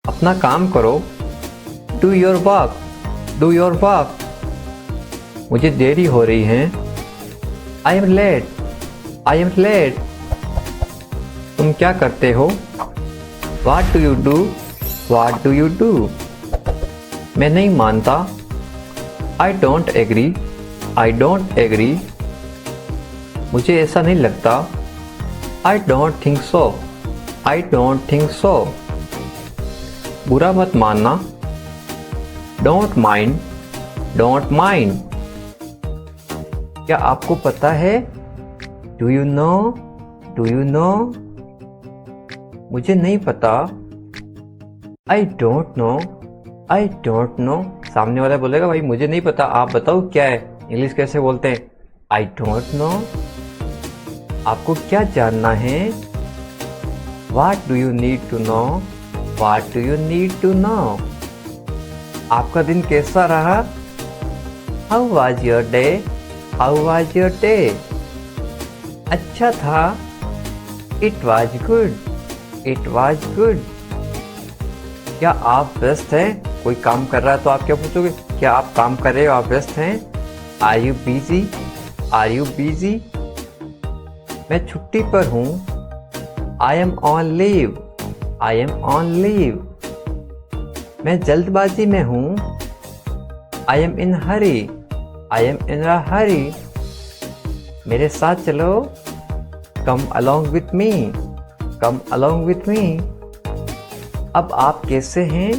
अपना काम करो, Do your work, Do your work। मुझे देरी हो रही है, I am late, I am late। तुम क्या करते हो, What do you do, What do you do। मैं नहीं मानता, I don't agree, I don't agree। मुझे ऐसा नहीं लगता, I don't think so, I don't think so। बुरा मत मानना, Don't mind, Don't mind। क्या आपको पता है, Do you know, Do you know। मुझे नहीं पता, I don't know, I don't know। सामने वाला बोलेगा, भाई मुझे नहीं पता, आप बताओ क्या है। इंग्लिश कैसे बोलते हैं, I don't know। आपको क्या जानना है, What do you need to know, What do you need to know? आपका दिन कैसा रहा? How was your day? How was your day? अच्छा था. It was good. It was good. क्या आप व्यस्त हैं? कोई काम कर रहा है तो आप क्या पूछोगे? क्या आप काम कर रहे हो? आप व्यस्त हैं? Are you busy? Are you busy? मैं छुट्टी पर हूँ. I am on leave. I am on leave. मैं जल्दबाजी में हूँ. I am in hurry. I am in a hurry. मेरे साथ चलो. Come along with me. Come along with me. अब आप कैसे हैं?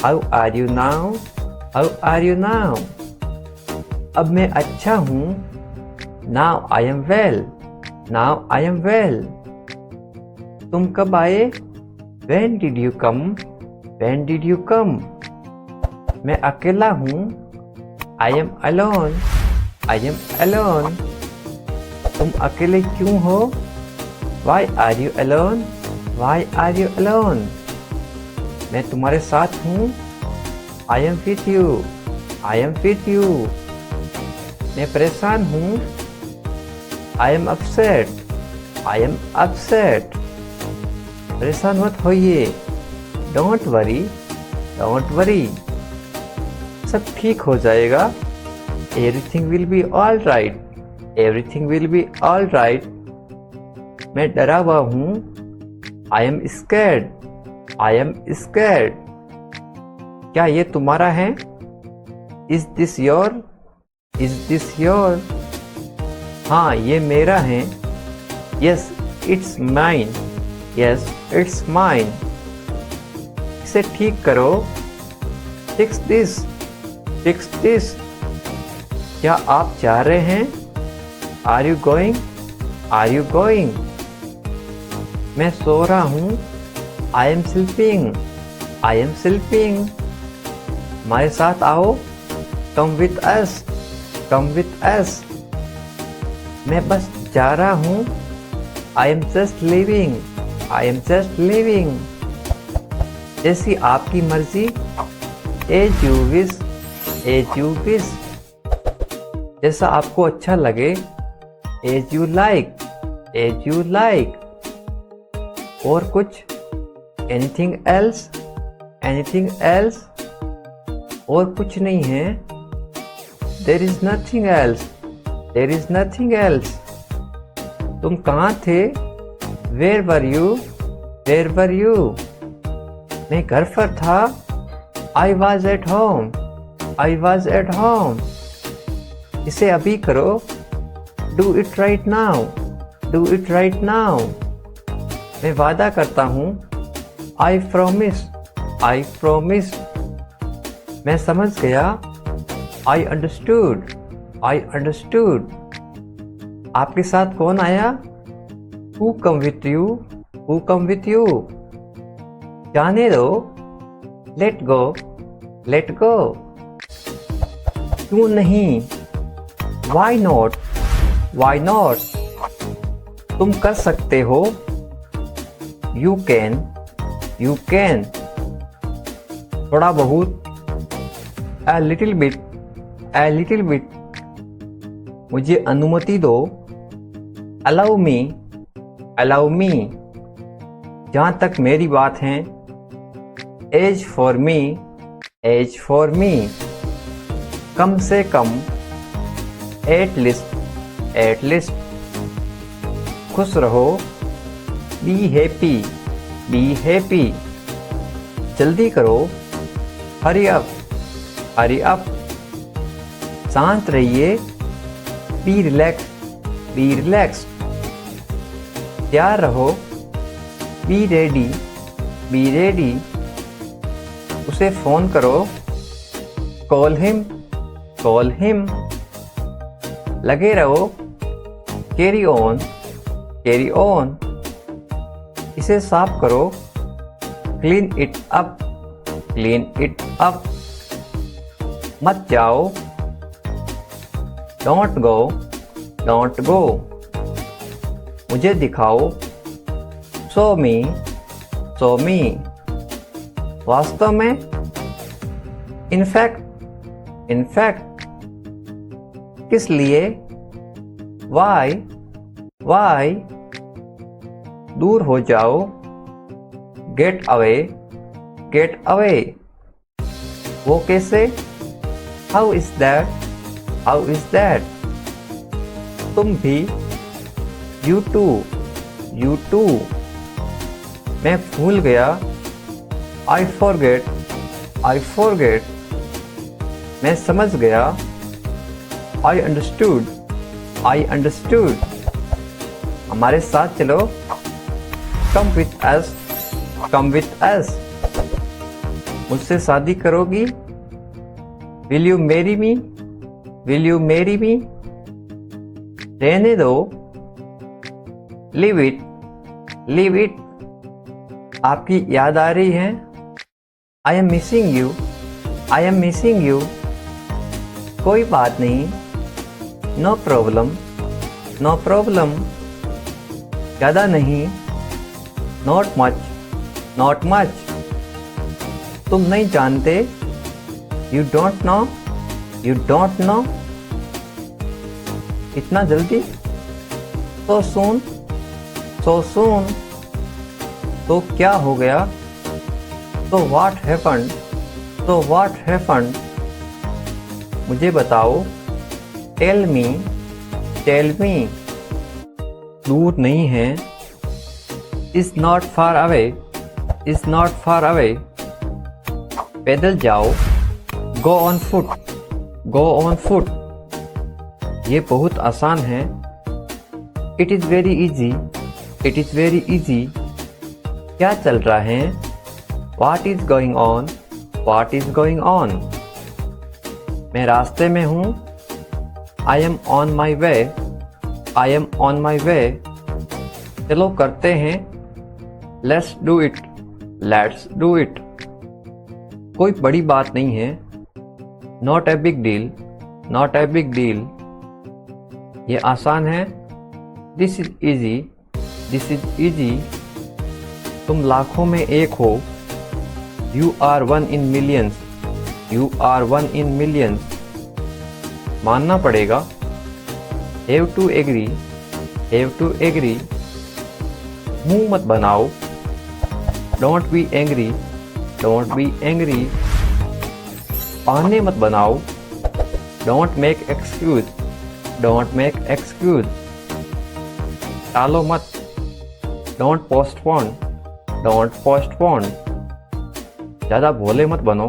How are you now? How are you now? अब मैं अच्छा हूँ. Now I am well. Now I am well. तुम कब आए? When did you come? When did you come? मैं अकेला हूँ. I am alone. I am alone. तुम अकेले क्यों हो? Why are you alone? Why are you alone? मैं तुम्हारे साथ हूँ. I am with you. I am with you. मैं परेशान हूँ. I am upset. I am upset. परेशान मत होइए. Don't worry. Don't worry. सब ठीक हो जाएगा. Everything will be all right. Everything will be all right. मैं डरा हुआ हूँ. I am scared. I am scared. क्या ये तुम्हारा है? Is this your? Is this your? हाँ ये मेरा है. Yes it's mine. Yes it's mine. इसे ठीक करो. Fix this. Fix this. क्या आप जा रहे हैं? Are you going? Are you going? मैं सो रहा हूँ. I am sleeping. I am sleeping. हमारे साथ आओ. Come with us. Come with us. मैं बस जा रहा हूँ. I am just leaving. I am just leaving. जैसी आपकी मर्जी. As you wish. As you wish. जैसा आपको अच्छा लगे. As you like. As you like. और कुछ? Anything else? Anything else? और कुछ नहीं है. There is nothing else. There is nothing else. तुम कहाँ थे? Where were you? Where were you? मैं घर पर था. I was at home. I was at home. इसे अभी करो. Do it right now. Do it right now. मैं वादा करता हूँ. I promise. I promise. मैं समझ गया. I understood. I understood. आपके साथ कौन आया? Who come with you? Who come with you? जाने दो. Let go. Let go. क्यों नहीं? Why not? Why not? तुम कर सकते हो. You can. You can. थोड़ा बहुत. A little bit. A little bit. मुझे अनुमति दो. Allow me. Allow me. जहाँ तक मेरी बात है. As for me. As for me. कम से कम. At least. At least. खुश रहो. Be happy. Be happy. जल्दी करो. Hurry up. Hurry up. शांत रहिए. Be relaxed. Be relaxed. तैयार रहो. Be ready. Be ready. उसे फोन करो. Call him. Call him. लगे रहो. Carry on. Carry on. इसे साफ करो. Clean it up. Clean it up. मत जाओ. Don't go. Don't go. मुझे दिखाओ. Show me. Show me. वास्तव में, इनफैक्ट, किस लिए, वाई, दूर हो जाओ, गेट अवे, वो कैसे, हाउ इज दैट, तुम भी, यू टू, मैं भूल गया, आई फॉरगेट, मैं समझ गया, आई अंडरस्टूड, हमारे साथ चलो, कम विथ अस, मुझसे शादी करोगी, विल यू मैरी मी, रहने दो, लीव इट, आपकी याद आ रही है, आई एम मिसिंग यू, कोई बात नहीं, नो प्रॉब्लम, ज़्यादा नहीं, नॉट मच, तुम नहीं जानते, यू डोंट नो, इतना जल्दी, so soon, तो क्या हो गया, तो what happened, मुझे बताओ, टेल मी, दूर नहीं है, is not far away, पैदल जाओ, go on foot, ये बहुत आसान है, it is very easy, क्या चल रहा है, what is going on, मैं रास्ते में हूँ, I am on my way, चलो करते हैं, let's do it, कोई बड़ी बात नहीं है, not a big deal, ये आसान है, this is easy, तुम लाखों में एक हो, you are one in millions, मानना पड़ेगा, have to agree, मुंह मत बनाओ, don't be angry, बहाने मत बनाओ, don't make excuse, टालो मत, don't postpone, ज़्यादा भोले मत बनो,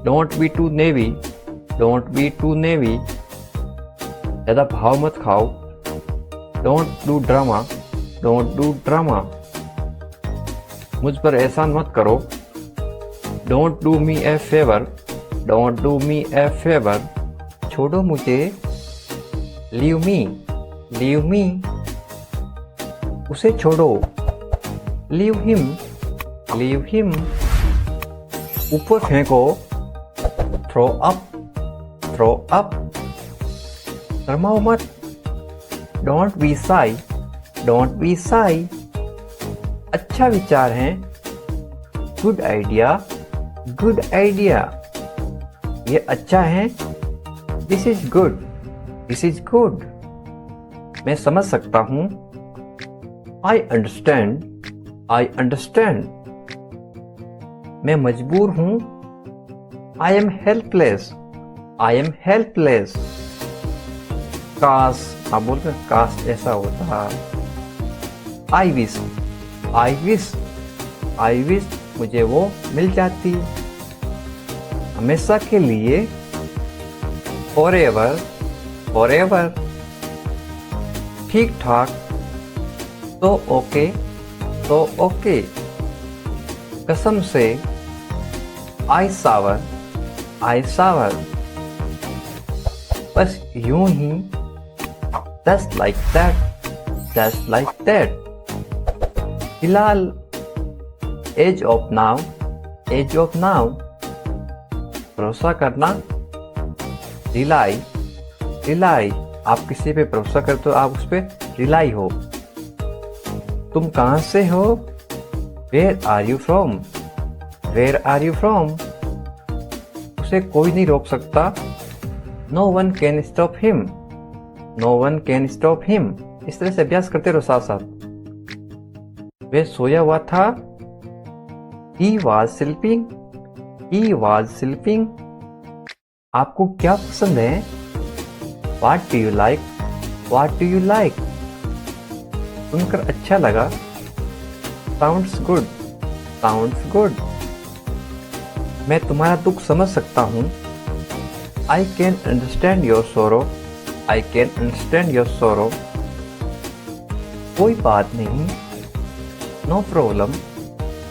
don't be too navy, ज़्यादा भाव मत खाओ, don't do drama, मुझ पर एहसान मत करो, don't do me a favor, छोड़ो मुझे, leave me, उसे छोड़ो, leave him, ऊपर फेंको, throw up, शर्माओ मत, don't be shy, अच्छा विचार है, good idea, ये अच्छा है, this is good, मैं समझ सकता हूँ, I understand, मैं मजबूर हूँ, I am helpless, काश, आप बोलते हैं काश ऐसा होता, I wish, मुझे वो मिल जाती, हमेशा के लिए, forever, ठीक ठाक, तो ओके, कसम से, I sour, बस यूं ही, just like that, फिलहाल, age of now, भरोसा करना, rely, आप किसी पे भरोसा करते हो, आप उस पे रिलाई हो, तुम कहाँ से हो, where are you from, where are you from? उसे कोई नहीं रोक सकता। No one can stop him. No one can stop him. इस तरह से अभ्यास करते रहो साथ साथ। वह सोया हुआ था। He was sleeping. He was sleeping. आपको क्या पसंद है? What do you like? What do you like? सुनकर अच्छा लगा। Sounds good. Sounds good. मैं तुम्हारा दुख समझ सकता हूँ। I can understand your sorrow. I can understand your sorrow. कोई बात नहीं। No problem.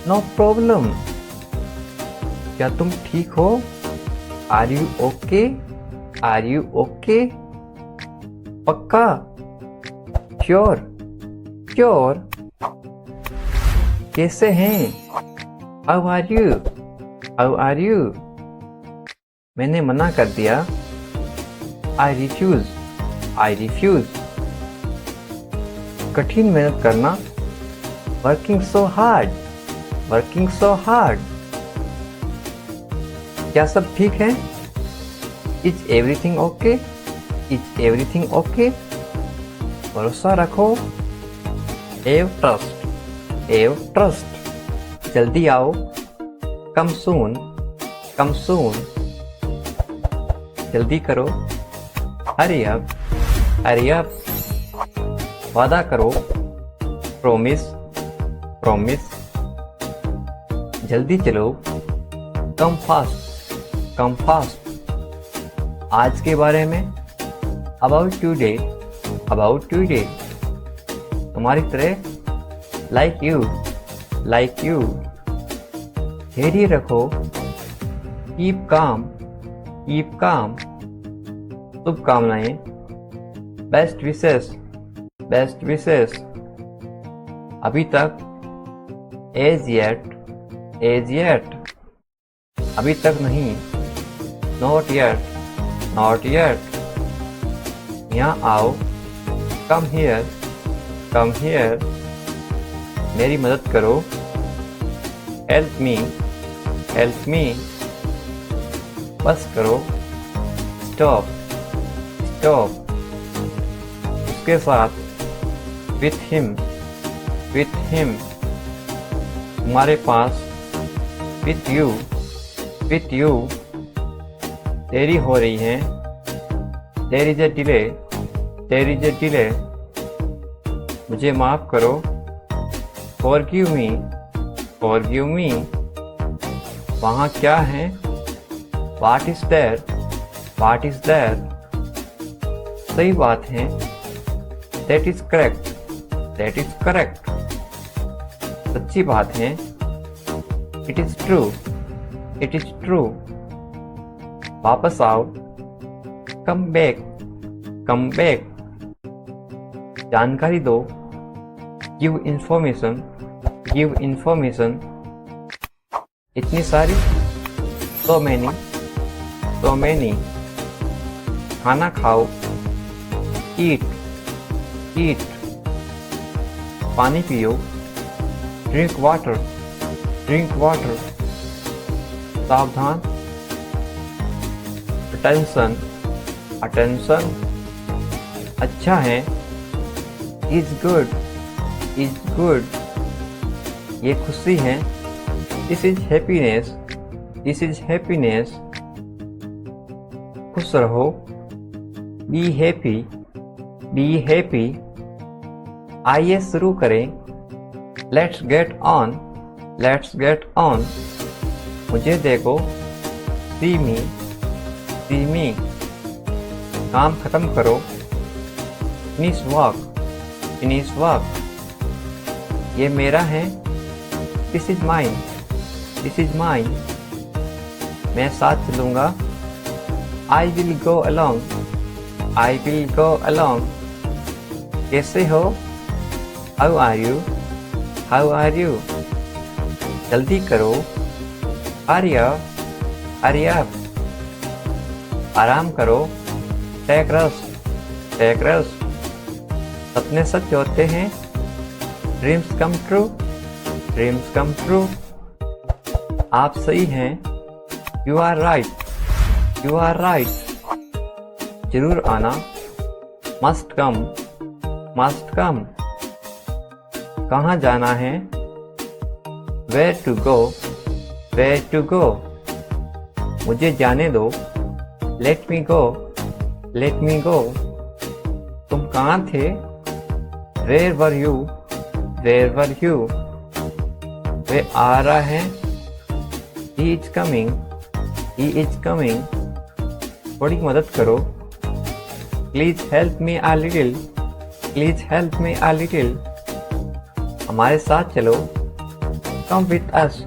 No problem. क्या तुम ठीक हो? Are you okay? Are you okay? पक्का? Sure. Sure. कैसे हैं? How are you? How are you? मैंने मना कर दिया। I refuse. I refuse. कठिन मेहनत करना। Working so hard. Working so hard. क्या सब ठीक है? Is everything okay? Is everything okay? भरोसा रखो। Have trust. Have trust. जल्दी आओ। Come soon. Come soon. जल्दी करो। Hurry up. Hurry up. वादा करो। Promise. Promise. जल्दी चलो। Come fast. Come fast. आज के बारे में। About today. About today. तुम्हारी तरह। Like you. Like you. धैर्य रखो। Keep calm. Keep calm. शुभकामनाएं। Best wishes. Best wishes. अभी तक। As yet. As yet. अभी तक नहीं। Not yet. Not yet. यहाँ आओ। Come here. Come here. मेरी मदद करो। Help me. Help me. बस करो। Stop. Stop. उसके साथ। With him. With him. तुम्हारे पास। With you. With you. देरी हो रही है। There is a delay. There is a delay. मुझे माफ करो। Forgive me. Forgive me. वहाँ क्या है? What is there? What is there? सही बात है। That is correct. That is correct. सच्ची बात है। It is true. It is true. वापस आओ। Come back. Come back. जानकारी दो। Give information. Give information. इतनी सारी। So many. So many. खाना खाओ। Eat. Eat. पानी पियो। Drink water. Drink water. सावधान। Attention. Attention. अच्छा है। Is good. Is good. ये खुशी है। This is happiness. This is happiness. खुश रहो। Be happy. Be happy. आइए शुरू करें। Let's get on. Let's get on. मुझे देखो। See me. See me. काम खत्म करो। Finish work. Finish work. ये मेरा है। This is mine. This is mine. मैं साथ चलूँगा। I will go along. I will go along. कैसे हो? How are you? How are you? जल्दी करो। Hurry up. Hurry up. आराम करो। Take rest. Take rest. सपने सच होते हैं। Dreams come true. Dreams come true. आप सही हैं। You are right, you are right. जरूर आना, मस्ट कम, मस्ट कम। कहाँ जाना है, where to go, where to go. मुझे जाने दो, लेट मी गो, लेट मी गो। तुम कहाँ थे, where were you, where were you. वे आ रहा है, he is coming, he is coming. थोड़ी मदद करो, please help me a little, please help me a little. हमारे साथ चलो, come with us,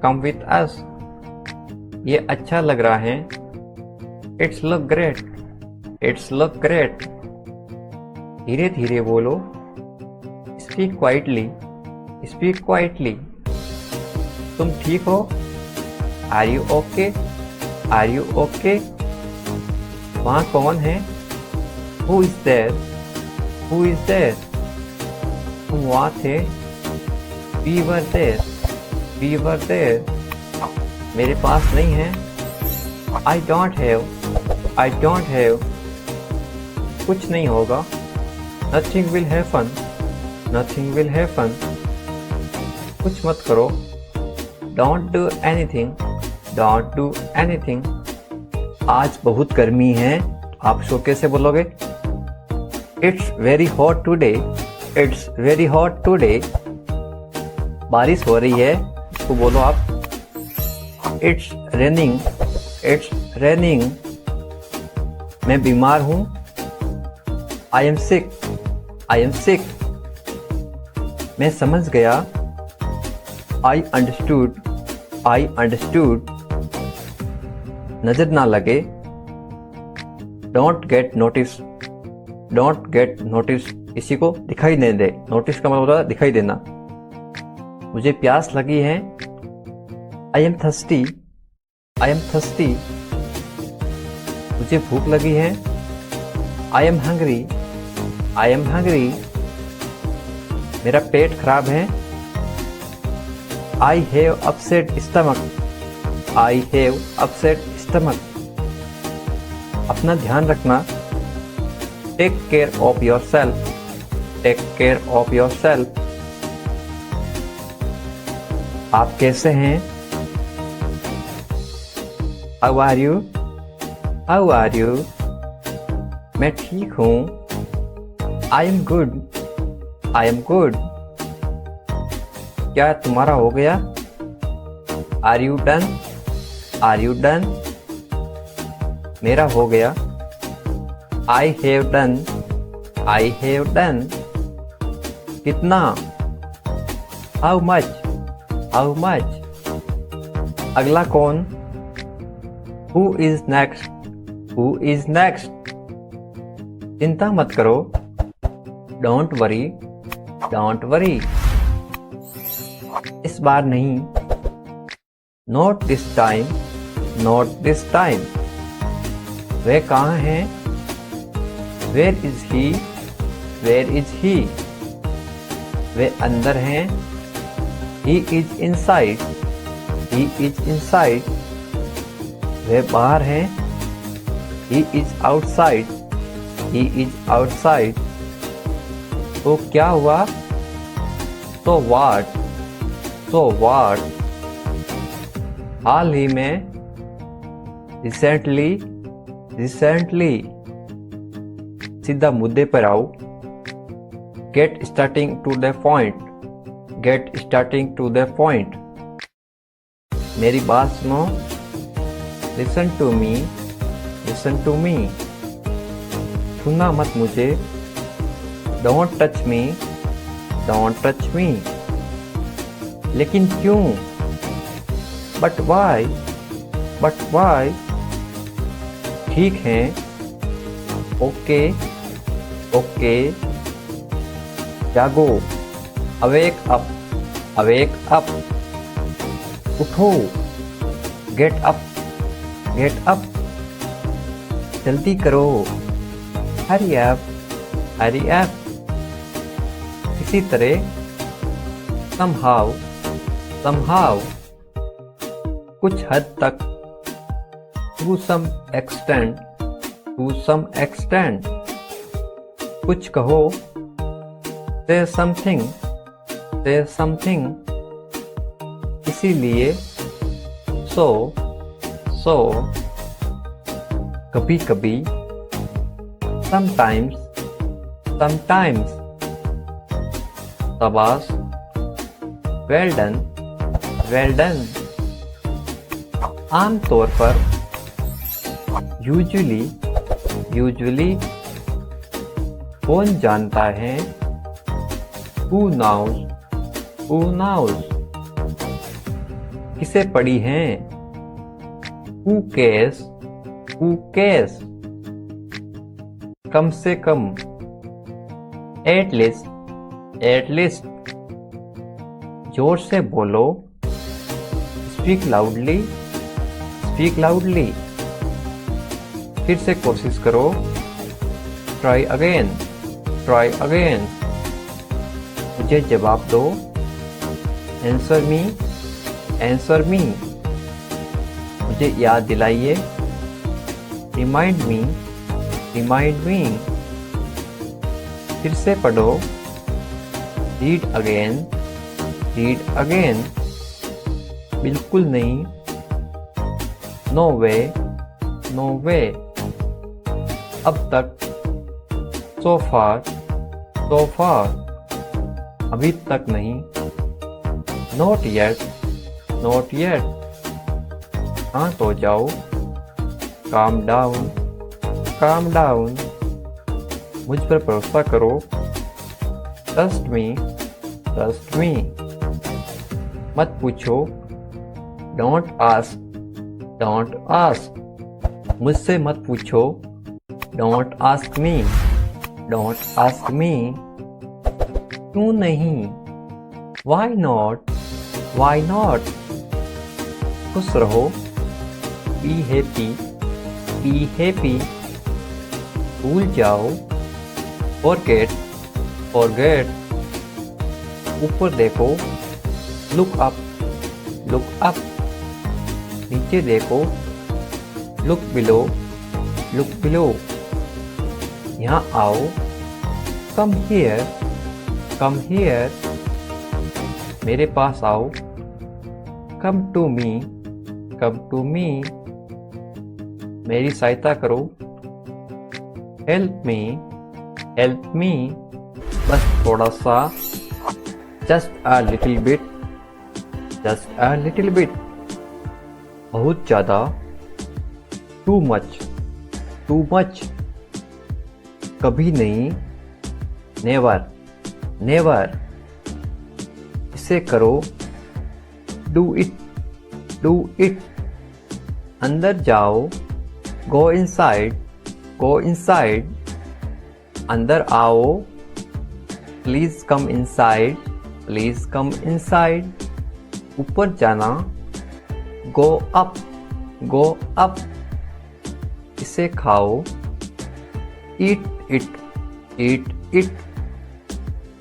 come with us. ये अच्छा लग रहा है, it's look great, it's look great. धीरे धीरे बोलो, स्पीक क्वाइटली, स्पीक क्वाइटली। तुम ठीक हो, are you okay, are you okay. वहाँ कौन है, who is there, who is there. तुम वहाँ थे, we were there, we were there. मेरे पास नहीं है, I don't have, I don't have. कुछ नहीं होगा, nothing will happen, nothing will happen. कुछ मत करो, don't do anything, don't do anything. आज बहुत गर्मी है, आप शो कैसे बोलोगे, it's very hot today, it's very hot today. बारिश हो रही है, इसको बोलो आप, इट्स रेनिंग, इट्स रेनिंग। मैं बीमार हूँ, I am sick, I am sick. मैं समझ गया, आई अंडरस्टूड, आई अंडरस्टूड। नजर ना लगे, don't get notice, don't get notice. किसी को दिखाई नहीं दे, नोटिस का मतलब होता है दिखाई देना। मुझे प्यास लगी है, I am thirsty, I am thirsty. मुझे भूख लगी है, I am hungry, I am hungry. मेरा पेट खराब है, I have upset stomach, I have upset stomach. अपना ध्यान रखना, take care of yourself, take care of yourself. आप कैसे हैं, how are you, how are you. मैं ठीक हूँ, I am good, I am good. क्या तुम्हारा हो गया, are you done, are you done. मेरा हो गया, I have done, I have done. कितना, हाउ मच, हाउ मच। अगला कौन, who is next, who is next. चिंता मत करो, डोंट वरी, डोंट वरी। इस बार नहीं, not this time, not this time. वे कहाँ हैं, where is he, where is he. वे अंदर हैं, he is inside, he is inside. वे बाहर हैं, he is outside, he is outside. तो क्या हुआ, तो व्हाट, तो व्हाट। हाल ही में, रिसेंटली, रिसेंटली। सीधा मुद्दे पर आओ, get starting to the point, get starting to the point. मेरी बात सुनो, listen to me, listen to me. छूना मत मुझे, don't touch me, don't touch me. लेकिन क्यों, बट वाई, बट वाई। ठीक है, ओके, ओके। जागो, अवेक अप, अवेक अप। उठो, गेट अप, गेट अप। जल्दी करो, हरी अप, हरी अप। इसी तरह, somehow, somehow। कुछ हद तक, to some extent, to some extent, कुछ कहो, say something, say something, इसीलिए, so, कभी कभी, sometimes, शाबाश, well done, आमतौर पर, usually, कौन जानता है, who knows, किसे पढ़ी हैं, who cares, कम से कम, at least, जोर से बोलो, speak loudly, फिर से कोशिश करो, try again, मुझे जवाब दो, answer me, मुझे याद दिलाइए, remind me, फिर से पढ़ो, read again, बिल्कुल नहीं, no way, अब तक, so far, अभी तक नहीं, not yet, शांत हो जाओ, calm down, मुझ पर भरोसा करो, trust me, मत पूछो, don't ask, मुझसे मत पूछो, don't ask me, क्यों नहीं, why not, खुश रहो, be happy, भूल जाओ, forget, ऊपर देखो, look up, नीचे देखो, look below, यहाँ आओ, come here, मेरे पास आओ, come to me, मेरी सहायता करो, help me, बस थोड़ा सा, just a little bit, बहुत ज़्यादा, too much, कभी नहीं, never, इसे करो, do it, अंदर जाओ, go inside, अंदर आओ, please come inside, ऊपर जाना, go up, इसे खाओ, eat it,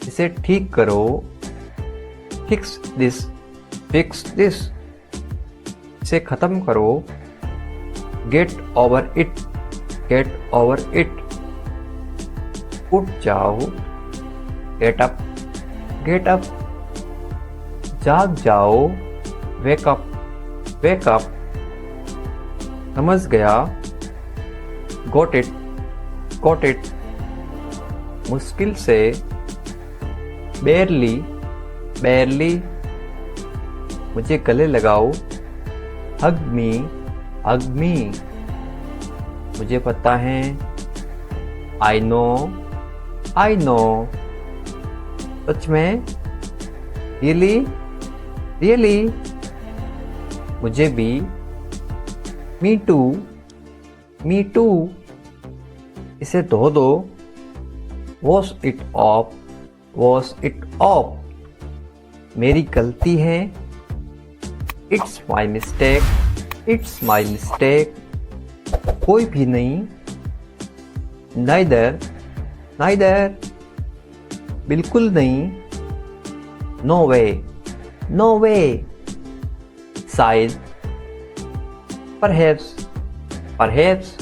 इसे ठीक करो, fix this, इसे खत्म करो, get over it, उठ जाओ, get up, जाग जाओ, wake up, समझ गया, got it, मुश्किल से, barely, मुझे गले लगाओ, hug me, मुझे पता है, I know, सच में, really, मुझे भी, me too, इसे धो दो, wash it off, मेरी गलती है, it's my mistake, कोई भी नहीं, neither, बिल्कुल नहीं, no way, परहैप्स, परहैप्स,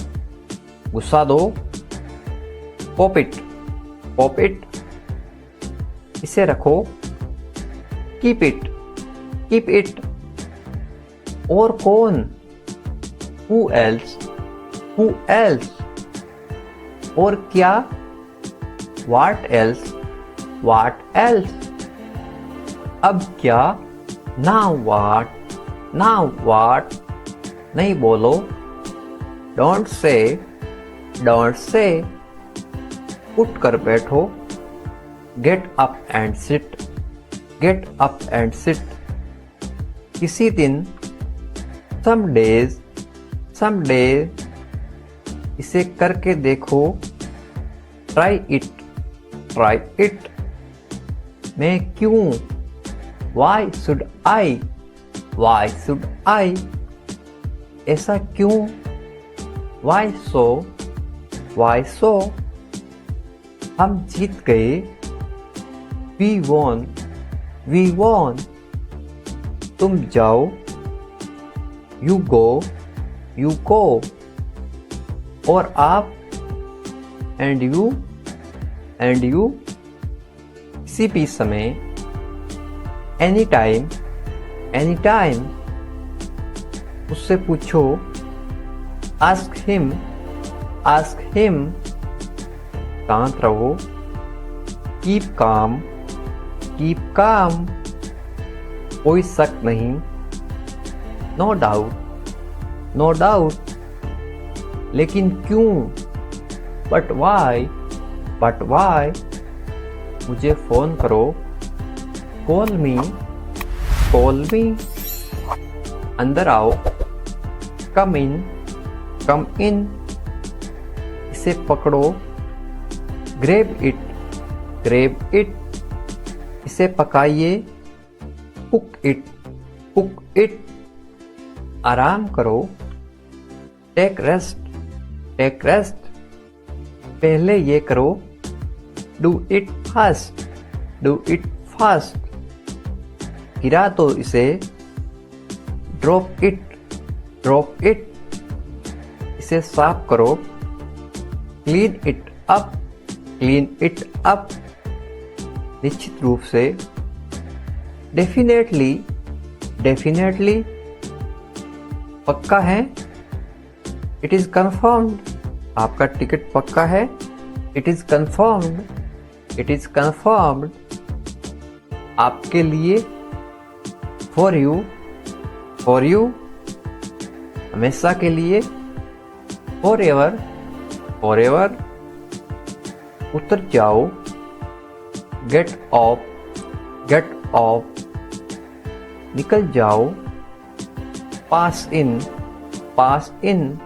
गुस्सा दो। पॉप इट, पॉप इट, इसे रखो। कीप इट, कीप इट, और कौन? हु एल्स, हु एल्स, और क्या? व्हाट एल्स, व्हाट एल्स, अब क्या? नाउ व्हाट, नाउ व्हाट, नहीं बोलो। डोंट से, डोंट से, उठ कर बैठो। Get up and sit, get up and sit, किसी दिन। सम डेज, सम डेज, इसे करके देखो। ट्राई इट, ट्राई इट, मैं क्यों? Why should I, why should I, ऐसा क्यों? वाई सो, वाई सो, हम जीत गए। वी वॉन, वी वॉन, तुम जाओ। यू गो, यू गो, और आप। एंड यू, एंड यू, किसी भी समय। एनी टाइम, एनी टाइम, उससे पूछो। आस्क हिम, आस्क हिम, शांत रहो। कीप काम, कीप काम, कोई शक नहीं। नो डाउट, नो डाउट, लेकिन क्यों? बट वाई, बट वाई, मुझे फोन करो। कॉल मी, कॉल मी, अंदर आओ। कम इन, कम इन, इसे पकड़ो। ग्रेब इट, ग्रेब इट, इसे पकाइए। कुक इट, कुक इट, आराम करो। टेक रेस्ट, टेक रेस्ट, पहले ये करो। Do it fast, do it fast, गिरा तो इसे। ड्रॉप इट, ड्रॉप इट, इसे साफ करो। Clean it up, clean it up, निश्चित रूप से। डेफिनेटली, डेफिनेटली, पक्का है। इट इज कंफर्म्ड, आपका टिकट पक्का है। It is confirmed, it is confirmed, आपके लिए। फॉर यू, फॉर यू, हमेशा के लिए। फॉर एवर, फॉर एवर, उतर जाओ। गेट ऑफ, गेट ऑफ, निकल जाओ। पास इन, पास इन,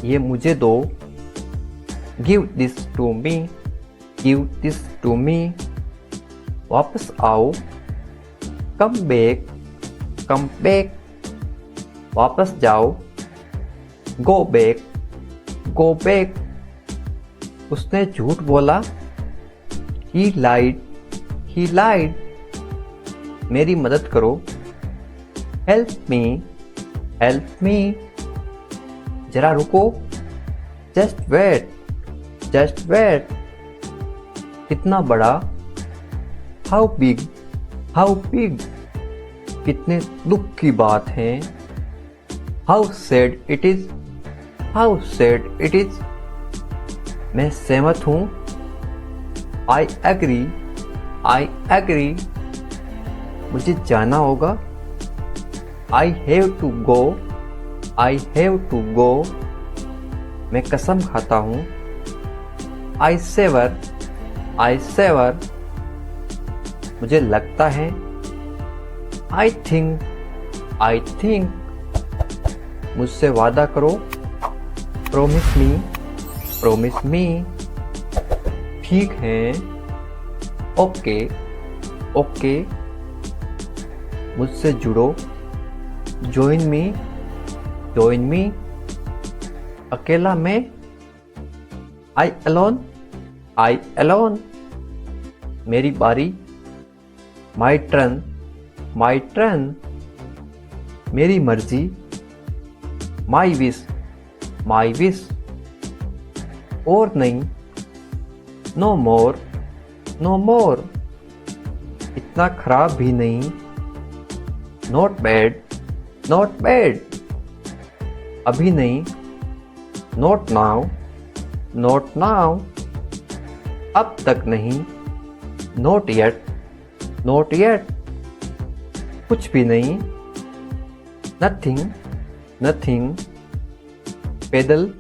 ये मुझे दो। Give this to me, give this to me, वापस आओ। कम बैक, कम बैक, वापस जाओ। गो बैक, गो बैक, उसने झूठ बोला। He lied, he lied, मेरी मदद करो। Help me, help me, जरा रुको। Just wait, just wait, कितना बड़ा। How big, how big, कितने दुख की बात है। How sad it is, how sad it is, मैं सहमत हूँ। I agree, I agree, मुझे जाना होगा। I have to go, I have to go, मैं कसम खाता हूँ। I swear, I swear, मुझे लगता है। I think, I think, मुझसे वादा करो। Promise me, promise me, ठीक है। ओके, ओके, मुझसे जुड़ो। ज्वाइन मी, ज्वाइन मी, अकेला मैं। आई अलोन, आई अलोन, मेरी बारी। माई टर्न, माई टर्न, मेरी मर्जी। माई विश और नहीं, नो मोर, नो मोर, इतना खराब भी नहीं, नॉट बैड, नॉट बैड, अभी नहीं, नॉट नाउ, नॉट नाउ, अब तक नहीं, नॉट येट, नॉट येट, कुछ भी नहीं, नथिंग, नथिंग, पैदल,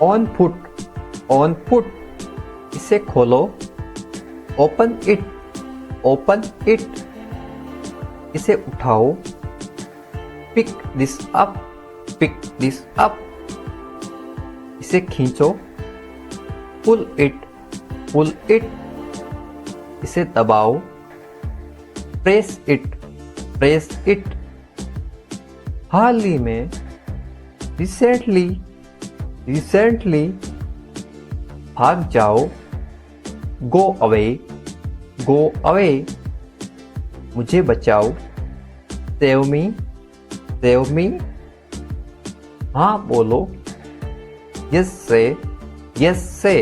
ऑन फुट, ऑन फुट, इसे खोलो, ओपन इट, ओपन इट, इसे उठाओ, pick this up, pick this up, इसे खींचो, पुल इट, पुल इट, इसे दबाओ, प्रेस इट, प्रेस इट, हाल ही में, रिसेंटली, रिसेंटली, भाग जाओ, गो अवे, गो अवे, मुझे बचाओ, सेव मी, सेव मी, हाँ बोलो, यस से, यस से,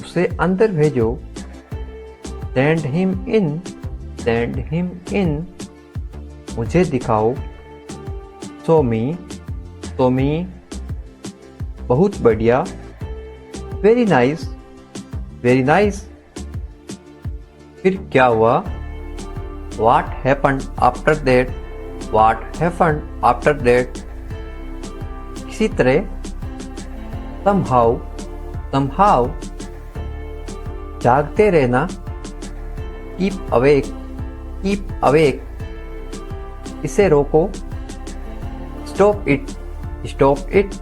उसे अंदर भेजो, send him in, send him in, मुझे दिखाओ, सो मी, सो मी, बहुत बढ़िया, वेरी नाइस, वेरी नाइस, फिर क्या हुआ, what happened after that, what happened after that, इसी तरह, समहाउ, समहाउ, जागते रहना, कीप अवेक, कीप अवेक, इसे रोको, स्टॉप इट, स्टॉप इट,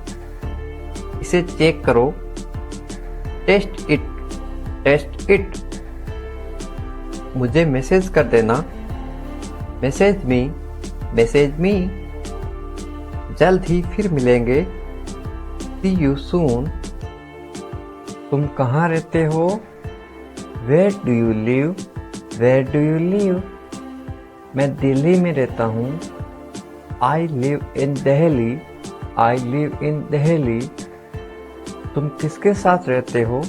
इसे चेक करो, टेस्ट इट, टेस्ट इट, मुझे मैसेज कर देना, मैसेज मी, मैसेज मी, जल्द ही फिर मिलेंगे, सी यू सून, तुम कहाँ रहते हो, where do you live, where do you live, मैं दिल्ली में रहता हूँ, I live in Delhi, I live in Delhi, तुम किसके साथ रहते हो,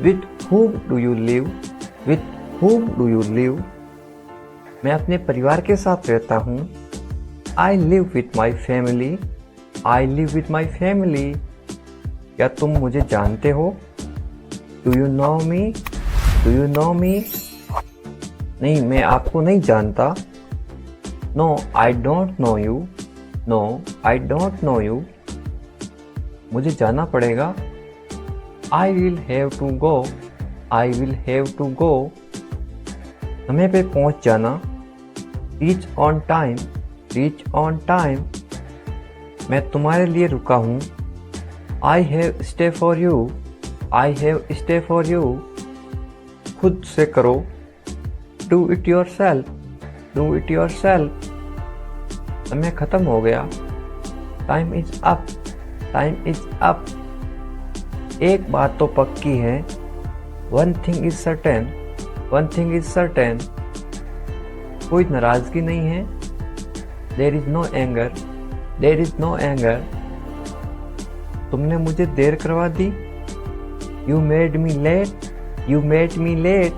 with whom do you live, with whom do you live, मैं अपने परिवार के साथ रहता हूँ, I live with my family, I live with my family, क्या तुम मुझे जानते हो, do you know me, do you know मी, नहीं मैं आपको नहीं जानता, no I don't know you, no I don't know you, मुझे जाना पड़ेगा, I will have to go, I will have to go, समय पे पहुंच जाना, reach on time, reach on time, मैं तुम्हारे लिए रुका हूँ, I have stay for you, I have stay for you, खुद से करो, do it yourself, do it yourself, समय खत्म हो गया, time is up, time is up, एक बात तो पक्की है, one thing is certain, one thing is certain, कोई नाराजगी नहीं है, there is no anger, there is no anger, तुमने मुझे देर करवा दी, you made me late, you made me late,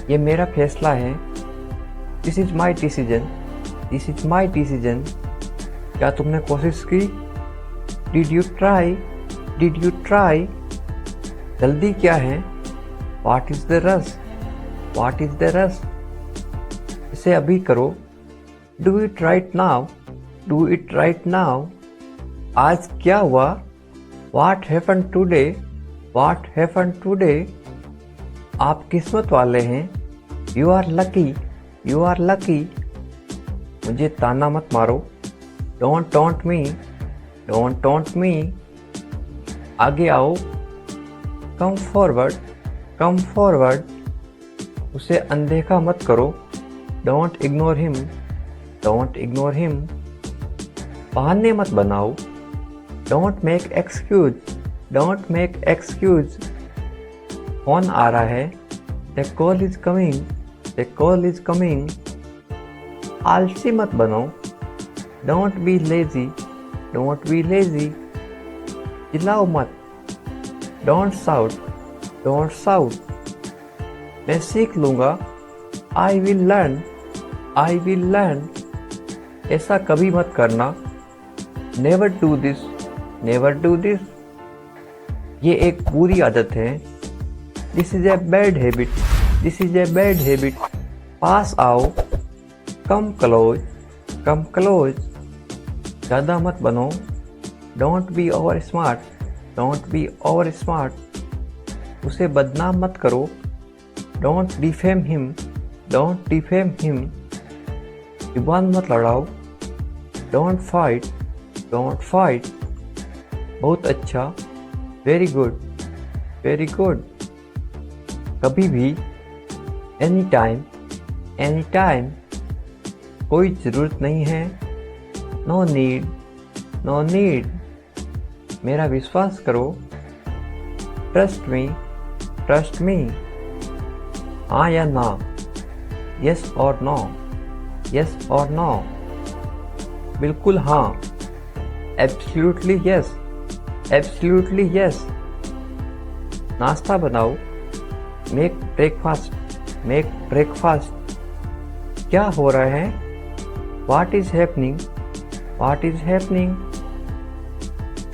ये मेरा फैसला है, this is my decision, this is my decision, क्या तुमने कोशिश की, did you try, did you try, जल्दी क्या है, what is the rush, what is the rush, इसे अभी करो, do it right now, do it right now, आज क्या हुआ, what happen today, what happen today, आप किस्मत वाले हैं, you are lucky, you are lucky, मुझे ताना मत मारो, don't taunt me, don't taunt me, आगे आओ, कम फॉरवर्ड, कम फॉरवर्ड, उसे अनदेखा मत करो, don't ignore him, don't ignore him, बहाने मत बनाओ, don't make excuse, don't make excuse, phone आ रहा है, the call is coming, the call is coming, आलसी मत बनो, don't be lazy, don't be lazy. चिल्लाओ मत, डोंट शाउट, डोंट शाउट। मैं सीख लूँगा, I will learn, I will learn. ऐसा कभी मत करना, never do this, never do this. ये एक बुरी आदत है, this is a bad habit, this is a bad habit. पास आओ, कम क्लोज, कम क्लोज। ज़्यादा मत बनो, don't be over smart, don't be over smart. उसे बदनाम मत करो, don't defame him, don't defame him. जुबान मत लड़ाओ, डोंट फाइट, डोंट फाइट। बहुत अच्छा, वेरी गुड, वेरी गुड। कभी भी, एनी टाइम, एनी टाइम। कोई ज़रूरत नहीं है, नो नीड, नो नीड। मेरा विश्वास करो, ट्रस्ट मी, ट्रस्ट मी। हाँ या ना, यस और नो, यस और नो। बिल्कुल हाँ, एब्सोल्युटली यस, एब्सोल्युटली यस। नाश्ता बनाओ, मेक ब्रेकफास्ट, मेक ब्रेकफास्ट। क्या हो रहा है, what is happening, what is happening.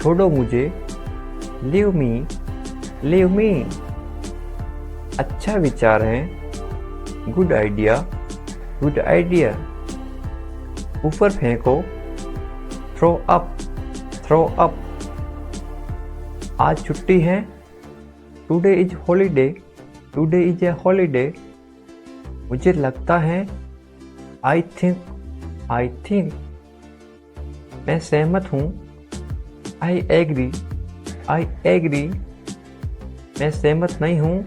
छोड़ो मुझे, लीव मी, लीव मी। अच्छा विचार है, गुड आइडिया, गुड आइडिया। ऊपर फेंको, थ्रो अप, थ्रो अप। आज छुट्टी है, today is holiday, today is a holiday. मुझे लगता है, आई थिंक, आई थिंक। मैं सहमत हूँ, आई एग्री, आई एग्री। मैं सहमत नहीं हूँ,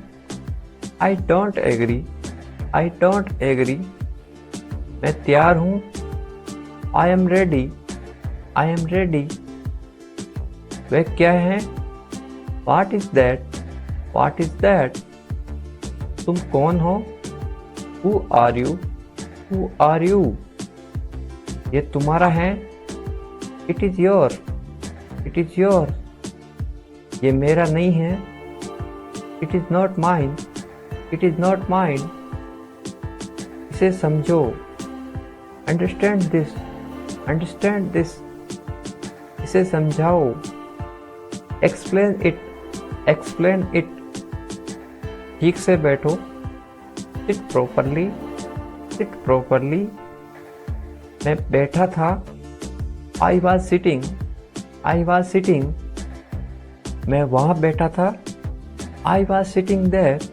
I don't agree, I don't agree. मैं तैयार हूँ, I am ready, I am ready. वह क्या है, what is that, what is that. तुम कौन हो, who are you, who are you. ये तुम्हारा है, it is your, it is your. ये मेरा नहीं है, it is not mine, it is not mine. इसे समझो, अंडरस्टैंड दिस, अंडरस्टैंड दिस। इसे समझाओ, एक्सप्लेन इट, एक्सप्लेन इट। ठीक से बैठो, सिट प्रॉपरली, सिट प्रॉपरली। मैं बैठा था, I was sitting, I was sitting. मैं वहाँ बैठा था, I was sitting there,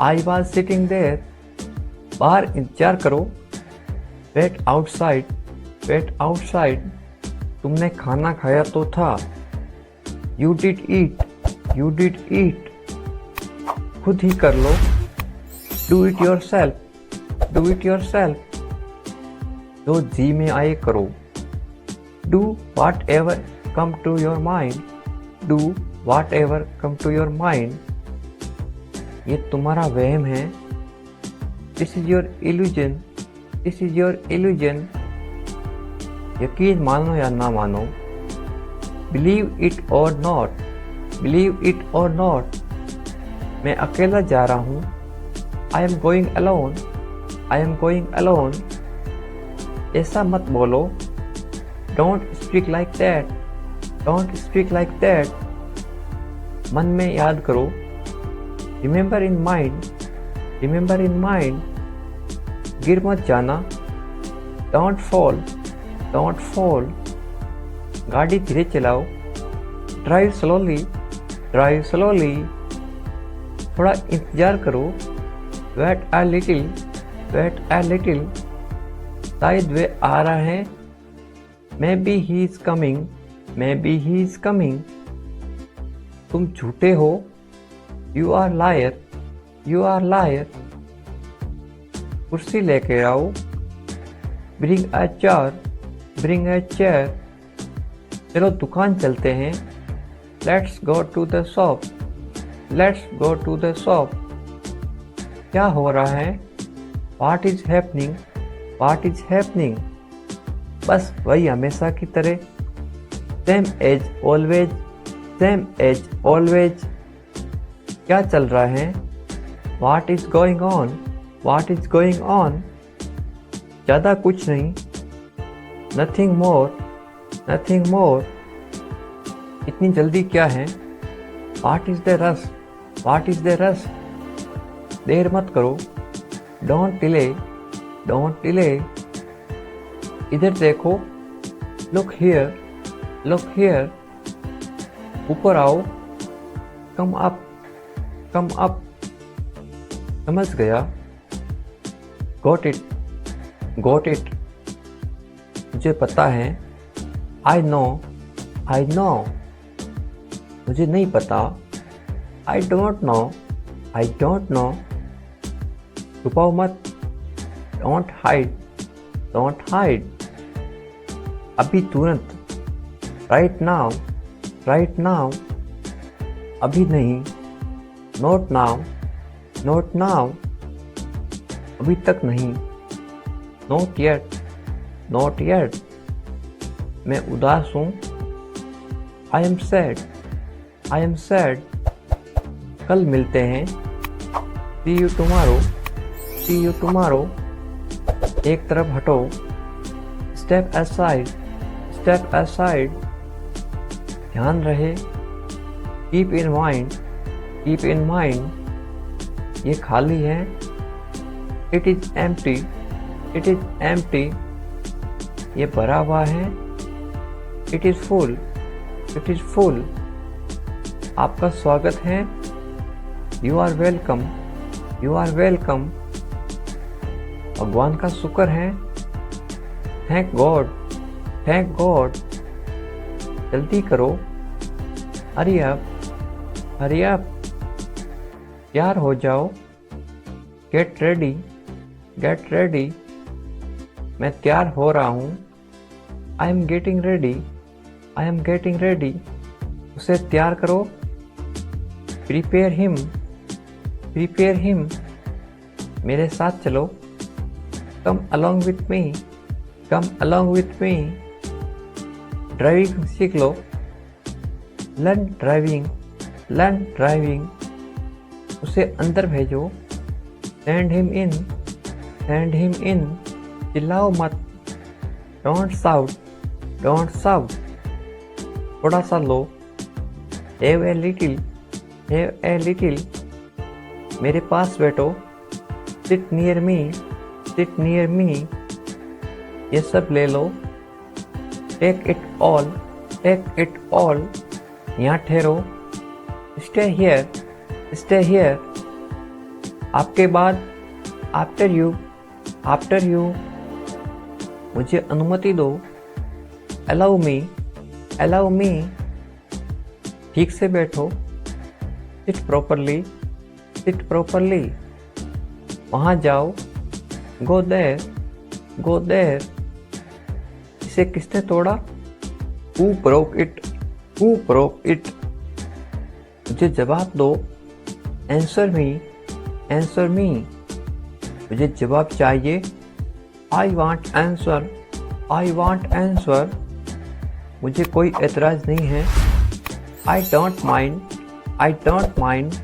I was sitting there. बाहर इंतजार करो, वेट आउटसाइड, वेट आउटसाइड। तुमने खाना खाया तो था, you did eat, you did eat. खुद ही कर लो, do it yourself, do it yourself. जो जी में आए करो, do whatever come to your mind, do whatever come to your mind. ये तुम्हारा वहम है, this is your illusion, this is your illusion. यकीन मानो या ना मानो, believe it or not, believe it or not. मैं अकेला जा रहा हूँ, I am going alone, I am going alone. ऐसा मत बोलो, don't speak like that, don't speak like that. मन में याद करो, remember in mind, remember in mind. गिर मत जाना, डोंट फॉल, डोंट फॉल। गाड़ी धीरे चलाओ, ड्राइव स्लोली, ड्राइव स्लोली। थोड़ा इंतजार करो, wait a little, wait a little. शायद वे आ रहा है, maybe he is coming, maybe he is coming. तुम झूठे हो, you are liar, you are liar. कुर्सी लेके आओ, bring a chair, bring a chair. चलो दुकान चलते हैं, let's go to the shop, let's go to the shop. क्या हो रहा है, what is happening, what is happening. बस वही हमेशा की तरह, same as always, same as always. क्या चल रहा है? What is going on? What is going on? ज़्यादा कुछ नहीं, Nothing more, nothing more। इतनी जल्दी क्या है? What is the rush? What is the rush? देर मत करो, Don't delay, don't delay। इधर देखो, Look here, look here। ऊपर आओ, Come up, come up। समझ गया, Got it, got it। मुझे पता है, I know, I know। मुझे नहीं पता, I don't know, I don't know। छुपाओ मत, Don't hide, don't hide। अभी तुरंत, Right now, right now। अभी नहीं, Not now, not now। अभी तक नहीं, Not yet, not yet। मैं उदास हूँ, I am sad, I am sad। कल मिलते हैं, See you tomorrow, see you tomorrow। एक तरफ हटो, Step aside, step aside। ध्यान रहे, Keep in mind, keep in mind। ये खाली है, It is empty, it is empty। ये भरा हुआ है, It is full, it is full। आपका स्वागत है, You are welcome, you are welcome। भगवान का शुक्र है, Thank God, thank God। जल्दी करो, Hurry up, hurry up। तैयार हो जाओ, Get ready, get ready। मैं तैयार हो रहा हूँ, I am getting ready, I am getting ready। उसे तैयार करो, Prepare him, prepare him। मेरे साथ चलो, Come along with me, come along with me। Driving सीख लो, Learn driving, learn driving। उसे अंदर भेजो, Send him in, send him in। चिल्लाओ मत, Don't shout, don't shout। थोड़ा सा लो, Have a little, have a little। मेरे पास बैठो, Sit near me, sit near me। ये सब ले लो, Take it all, take it all। यहाँ ठहरो, Stay here, stay here। आपके बाद, After you, after you। मुझे अनुमति दो, Allow me, allow me। ठीक से बैठो, Sit properly, sit properly। वहाँ जाओ, Go there, go there। इसे किसने तोड़ा? Who broke it, who broke it। मुझे जवाब दो, Answer me, answer me। मुझे जवाब चाहिए, I want answer, I want answer। मुझे कोई एतराज़ नहीं है, I don't mind, I don't mind।